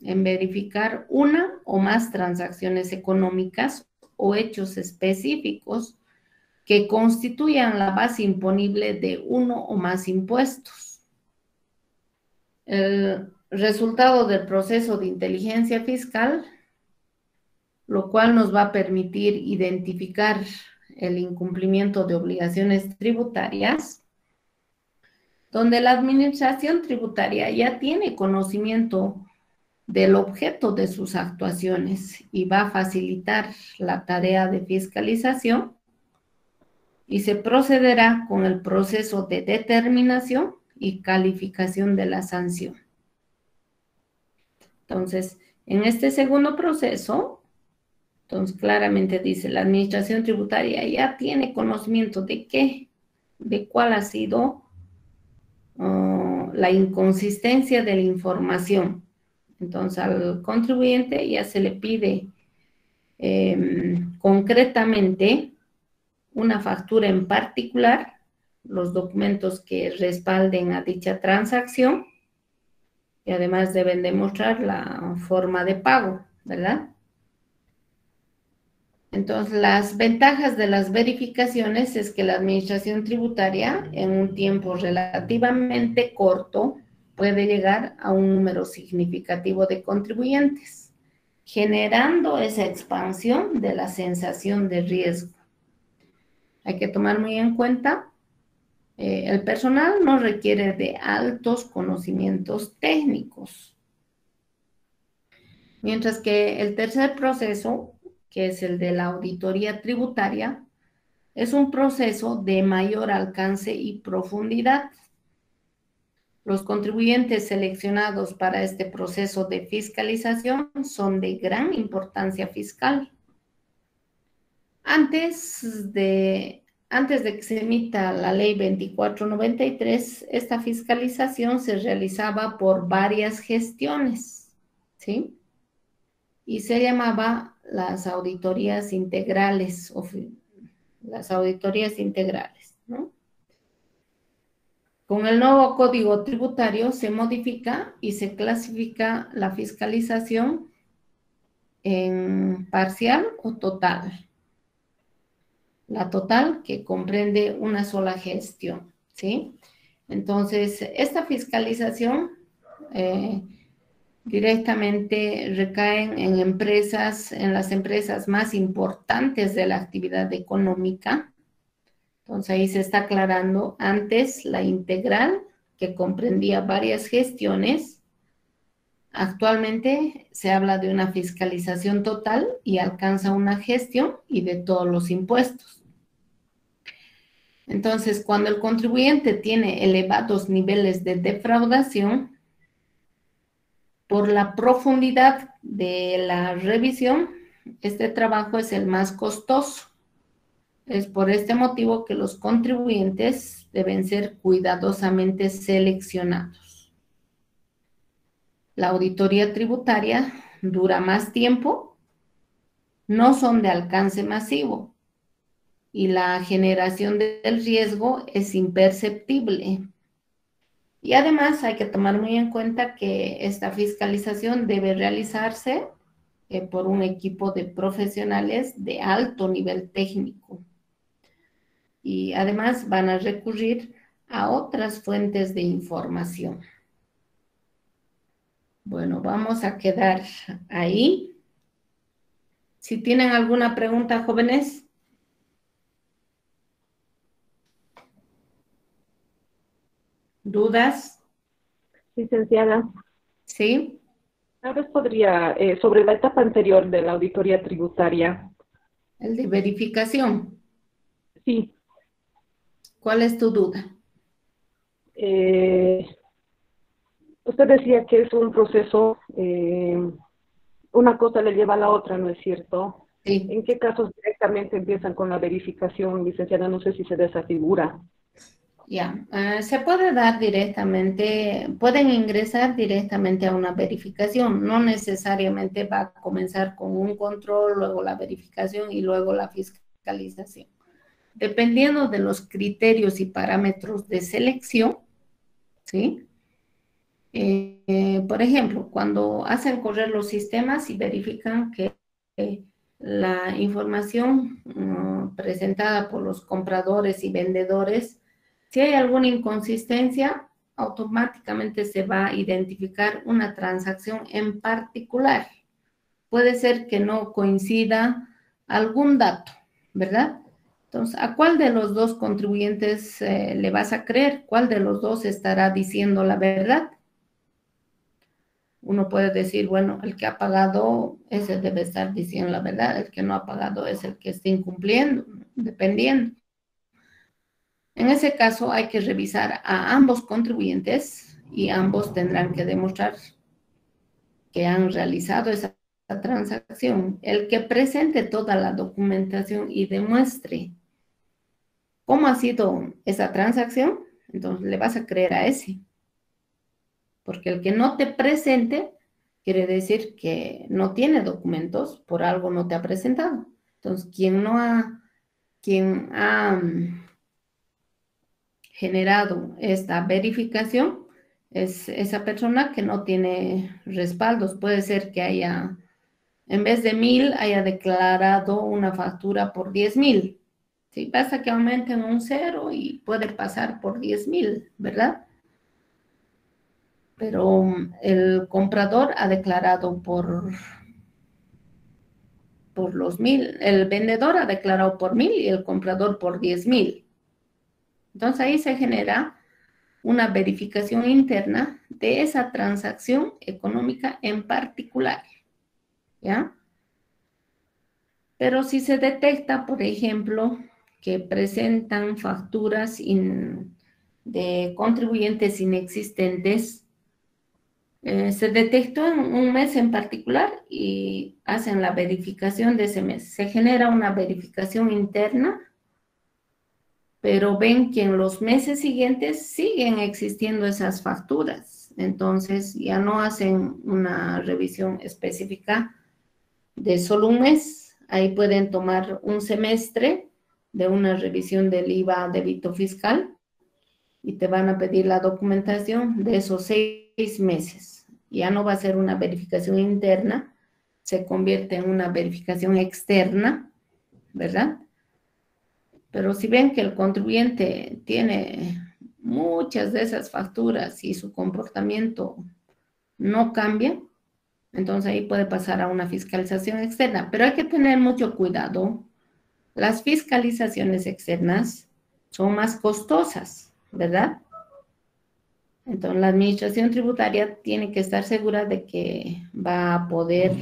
en verificar una o más transacciones económicas o hechos específicos que constituyan la base imponible de uno o más impuestos. El resultado del proceso de inteligencia fiscal, lo cual nos va a permitir identificar el incumplimiento de obligaciones tributarias, donde la administración tributaria ya tiene conocimiento del objeto de sus actuaciones y va a facilitar la tarea de fiscalización y se procederá con el proceso de determinación y calificación de la sanción. Entonces, en este segundo proceso, entonces claramente dice, la administración tributaria ya tiene conocimiento de cuál ha sido la inconsistencia de la información. Entonces, al contribuyente ya se le pide concretamente una factura en particular, los documentos que respalden a dicha transacción y además deben demostrar la forma de pago, ¿verdad? Entonces, las ventajas de las verificaciones es que la administración tributaria en un tiempo relativamente corto puede llegar a un número significativo de contribuyentes, generando esa expansión de la sensación de riesgo. Hay que tomar muy en cuenta, el personal no requiere de altos conocimientos técnicos, mientras que el tercer proceso, que es el de la auditoría tributaria, es un proceso de mayor alcance y profundidad. Los contribuyentes seleccionados para este proceso de fiscalización son de gran importancia fiscal. Antes de que se emita la ley 2493, esta fiscalización se realizaba por varias gestiones, ¿sí? Y se llamaba las auditorías integrales, ¿no? Con el nuevo Código Tributario se modifica y se clasifica la fiscalización en parcial o total. La total, que comprende una sola gestión, ¿sí? Entonces, esta fiscalización directamente recaen en las empresas más importantes de la actividad económica. Entonces, ahí se está aclarando antes la integral, que comprendía varias gestiones. Actualmente se habla de una fiscalización total y alcanza una gestión y de todos los impuestos. Entonces, cuando el contribuyente tiene elevados niveles de defraudación, por la profundidad de la revisión, este trabajo es el más costoso. Es por este motivo que los contribuyentes deben ser cuidadosamente seleccionados. La auditoría tributaria dura más tiempo, no son de alcance masivo y la generación del riesgo es imperceptible. Y además hay que tomar muy en cuenta que esta fiscalización debe realizarse por un equipo de profesionales de alto nivel técnico. Y además van a recurrir a otras fuentes de información. Bueno, vamos a quedar ahí. Si tienen alguna pregunta, jóvenes. ¿Dudas?
Licenciada,
¿Sí?
tal vez podría, sobre la etapa anterior de la auditoría tributaria.
El de verificación.
Sí,
¿Cuál es tu duda?
usted decía que es un proceso, una cosa le lleva a la otra, ¿no es cierto?
Sí.
¿En qué casos directamente empiezan con la verificación, licenciada? No sé si se da esa figura.
Ya, se puede dar directamente, pueden ingresar directamente a una verificación, no necesariamente va a comenzar con un control, luego la verificación y luego la fiscalización. Dependiendo de los criterios y parámetros de selección, ¿sí? Por ejemplo, cuando hacen correr los sistemas y verifican que la información presentada por los compradores y vendedores, si hay alguna inconsistencia, automáticamente se va a identificar una transacción en particular. Puede ser que no coincida algún dato, ¿verdad? Entonces, ¿a cuál de los dos contribuyentes le vas a creer? ¿Cuál de los dos estará diciendo la verdad? Uno puede decir, bueno, el que ha pagado, ese debe estar diciendo la verdad, el que no ha pagado es el que está incumpliendo, dependiendo. En ese caso hay que revisar a ambos contribuyentes y ambos tendrán que demostrar que han realizado esa transacción. El que presente toda la documentación y demuestre cómo ha sido esa transacción, entonces le vas a creer a ese. Porque el que no te presente quiere decir que no tiene documentos, por algo no te ha presentado. Entonces, quien ha generado esta verificación es esa persona que no tiene respaldos. Puede ser que haya, en vez de 1,000, haya declarado una factura por 10,000. Si pasa que aumenten un 0 y puede pasar por 10,000, ¿verdad? Pero el comprador ha declarado por los 1,000, el vendedor ha declarado por 1,000 y el comprador por 10,000. Entonces ahí se genera una verificación interna de esa transacción económica en particular, ¿ya? Pero si se detecta, por ejemplo, que presentan facturas de contribuyentes inexistentes, se detectó en un mes en particular y hacen la verificación de ese mes. Se genera una verificación interna, pero ven que en los meses siguientes siguen existiendo esas facturas. Entonces ya no hacen una revisión específica de solo un mes. Ahí pueden tomar un semestre de una revisión del IVA débito fiscal y te van a pedir la documentación de esos 6 meses. Ya no va a ser una verificación interna, se convierte en una verificación externa, ¿verdad? Pero si ven que el contribuyente tiene muchas de esas facturas y su comportamiento no cambia, entonces ahí puede pasar a una fiscalización externa. Pero hay que tener mucho cuidado. Las fiscalizaciones externas son más costosas, ¿verdad? Entonces, la administración tributaria tiene que estar segura de que va a poder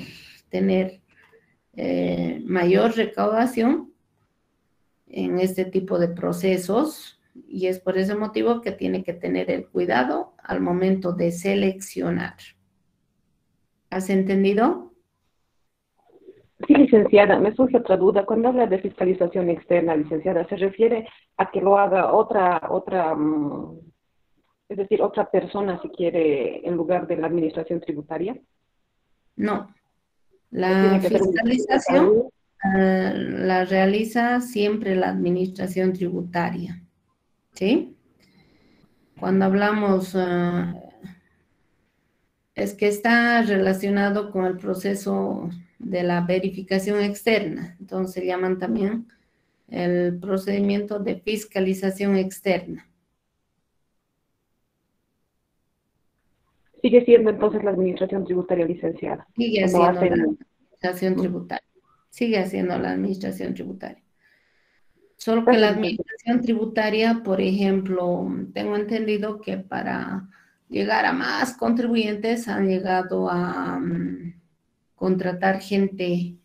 tener mayor recaudación en este tipo de procesos y es por ese motivo que tiene que tener el cuidado al momento de seleccionar. ¿Has entendido?
Sí, licenciada, me surge otra duda. Cuando habla de fiscalización externa, licenciada, ¿se refiere a que lo haga es decir, otra persona si quiere en lugar de la administración tributaria?
No.
¿O
La
tiene que ser un
fiscalización la realiza siempre la administración tributaria, ¿sí? Cuando hablamos, es que está relacionado con el proceso de la verificación externa, entonces se llaman también el procedimiento de fiscalización externa.
Sigue siendo entonces la administración tributaria licenciada.
Sigue
Como
haciendo la
hacen.
administración tributaria. Sigue haciendo la administración tributaria. Solo que la
Perfecto.
administración tributaria, por ejemplo, tengo entendido que para llegar a más contribuyentes han llegado a contratar gente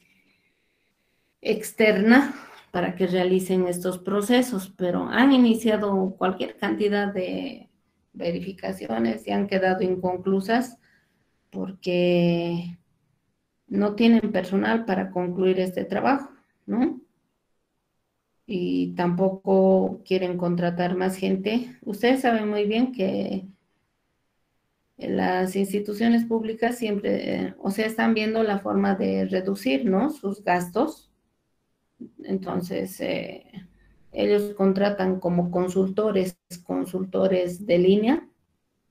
externa para que realicen estos procesos, pero han iniciado cualquier cantidad de verificaciones y han quedado inconclusas porque no tienen personal para concluir este trabajo, ¿no? Y tampoco quieren contratar más gente. Ustedes saben muy bien que las instituciones públicas siempre, o sea, están viendo la forma de reducir, ¿no?, sus gastos. Entonces, ellos contratan como consultores de línea,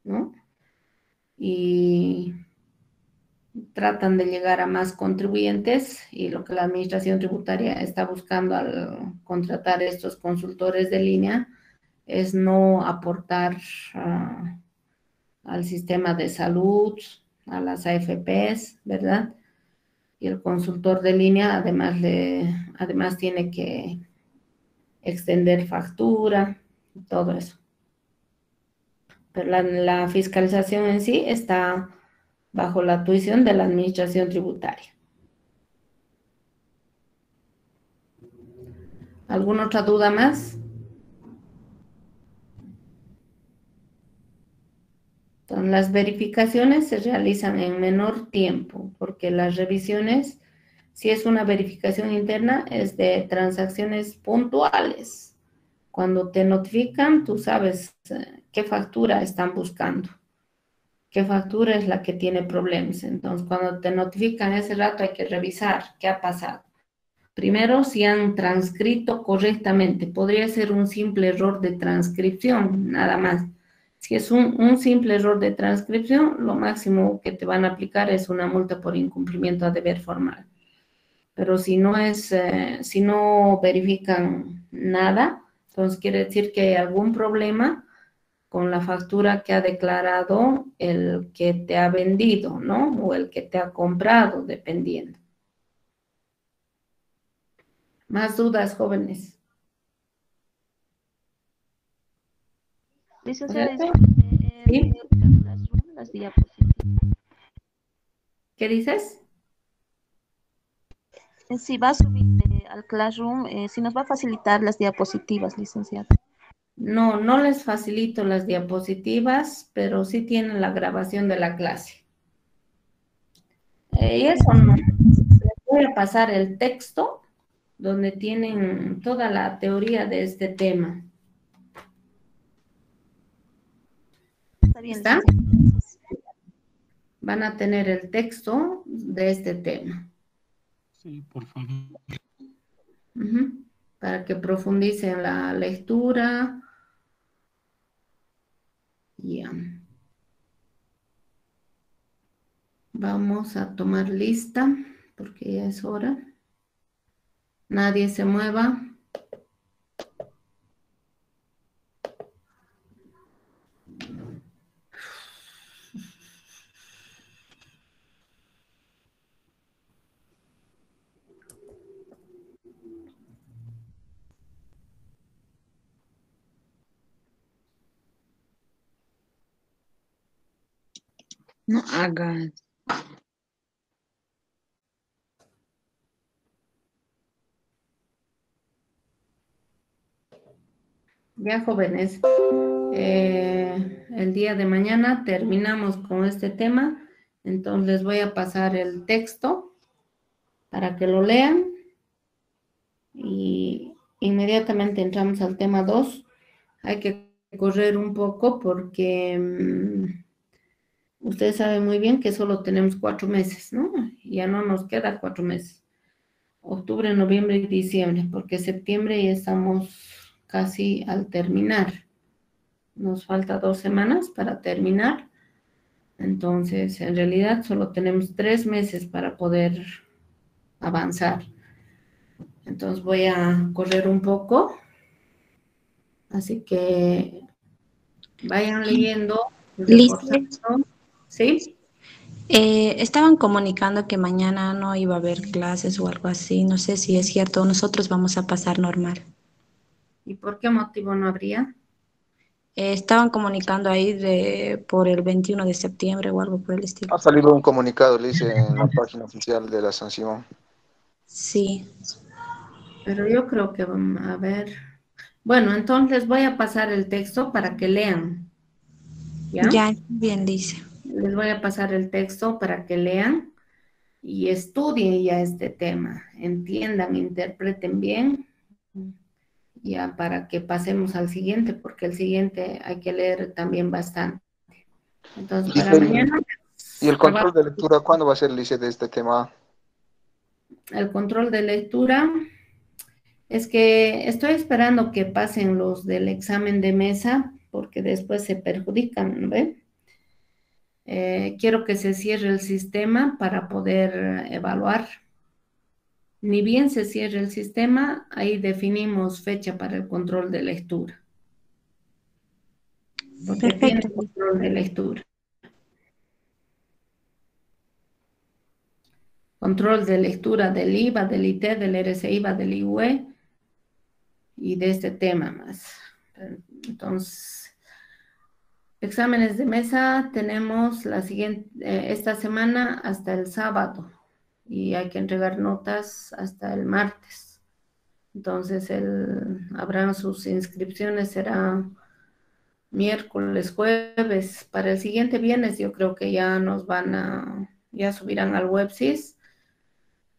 ¿no? Y tratan de llegar a más contribuyentes, y lo que la administración tributaria está buscando al contratar estos consultores de línea es no aportar al sistema de salud, a las AFPs, ¿verdad? Y el consultor de línea además tiene que extender factura y todo eso. Pero la fiscalización en sí está bajo la tuición de la administración tributaria. ¿Alguna otra duda más? Entonces, las verificaciones se realizan en menor tiempo, porque las revisiones, si es una verificación interna, es de transacciones puntuales. Cuando te notifican, tú sabes qué factura están buscando, qué factura es la que tiene problemas. Entonces, cuando te notifican ese rato, hay que revisar qué ha pasado. Primero, si han transcrito correctamente. Podría ser un simple error de transcripción, nada más. Si es un simple error de transcripción, lo máximo que te van a aplicar es una multa por incumplimiento a deber formal. Pero si no verifican nada, entonces quiere decir que hay algún problema con la factura que ha declarado el que te ha vendido, ¿no? O el que te ha comprado, dependiendo. ¿Más dudas, jóvenes?
Licenciada,
¿Sí?
las diapositivas.
¿Qué dices?
Si va a subir al Classroom, si nos va a facilitar las diapositivas, licenciada.
No, no les facilito las diapositivas, pero sí tienen la grabación de la clase. Y eso no. Les voy a pasar el texto donde tienen toda la teoría de este tema.
Está bien,
¿Está?
licenciada.
Van a tener el texto de este tema.
Sí, por favor.
Para que profundicen la lectura. Ya. Vamos a tomar lista, porque ya es hora. Nadie se mueva.
No hagas.
Ya, jóvenes, el día de mañana terminamos con este tema, entonces les voy a pasar el texto para que lo lean y inmediatamente entramos al tema 2. Hay que correr un poco porque ustedes saben muy bien que solo tenemos 4 meses, ¿no? Ya no nos queda 4 meses. Octubre, noviembre y diciembre, porque septiembre ya estamos casi al terminar. Nos falta 2 semanas para terminar. Entonces, en realidad solo tenemos 3 meses para poder avanzar. Entonces voy a correr un poco. Así que vayan leyendo.
Listo.
¿Sí?
Estaban comunicando que mañana no iba a haber clases o algo así. No sé si es cierto. Nosotros vamos a pasar normal.
¿Y por qué motivo no habría?
Estaban comunicando ahí por el 21 de septiembre o algo por el estilo.
Ha salido un comunicado, le dice, en la página oficial de la sanción.
Sí,
Pero yo creo que, a ver. Bueno, entonces voy a pasar el texto para que lean, ¿ya?
ya bien dice.
Les voy a pasar el texto para que lean y estudien ya este tema, entiendan, interpreten bien, ya para que pasemos al siguiente, porque el siguiente hay que leer también bastante. Entonces,
¿Y
para mañana
el
trabajo
control de lectura cuándo va a ser, Lice, de este tema?
el control de lectura. Es que estoy esperando que pasen los del examen de mesa, porque después se perjudican, ¿ve? Quiero que se cierre el sistema para poder evaluar. Ni bien se cierre el sistema, ahí definimos fecha para el control de lectura, porque tiene
Perfecto.
control de lectura. Control de lectura del IVA, del IT, del RCIVA, del IUE y de este tema más. Entonces, exámenes de mesa tenemos la siguiente, esta semana hasta el sábado y hay que entregar notas hasta el martes. Entonces, habrán sus inscripciones, será miércoles, jueves. Para el siguiente viernes yo creo que ya ya subirán al WebSys.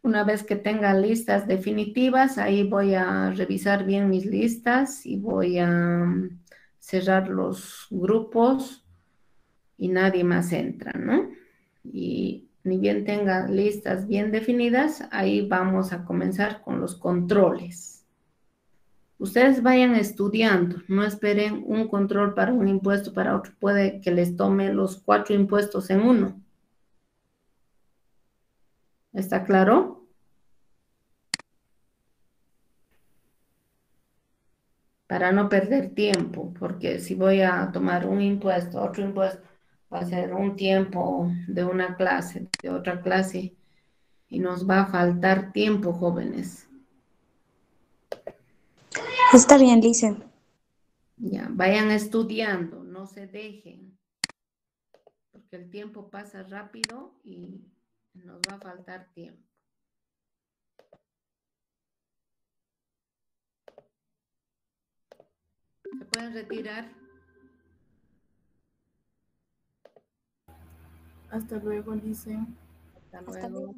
Una vez que tenga listas definitivas, ahí voy a revisar bien mis listas y voy a cerrar los grupos y nadie más entra, ¿no? Y ni bien tenga listas bien definidas, ahí vamos a comenzar con los controles. Ustedes vayan estudiando, no esperen un control para un impuesto, para otro. Puede que les tome los 4 impuestos en uno. ¿Está claro? Para no perder tiempo, porque si voy a tomar un impuesto, otro impuesto, va a ser un tiempo de una clase, de otra clase, y nos va a faltar tiempo, jóvenes.
Está bien, Lice.
Ya, vayan estudiando, no se dejen, porque el tiempo pasa rápido y nos va a faltar tiempo. ¿Se pueden retirar?
Hasta luego, dice.
Hasta luego.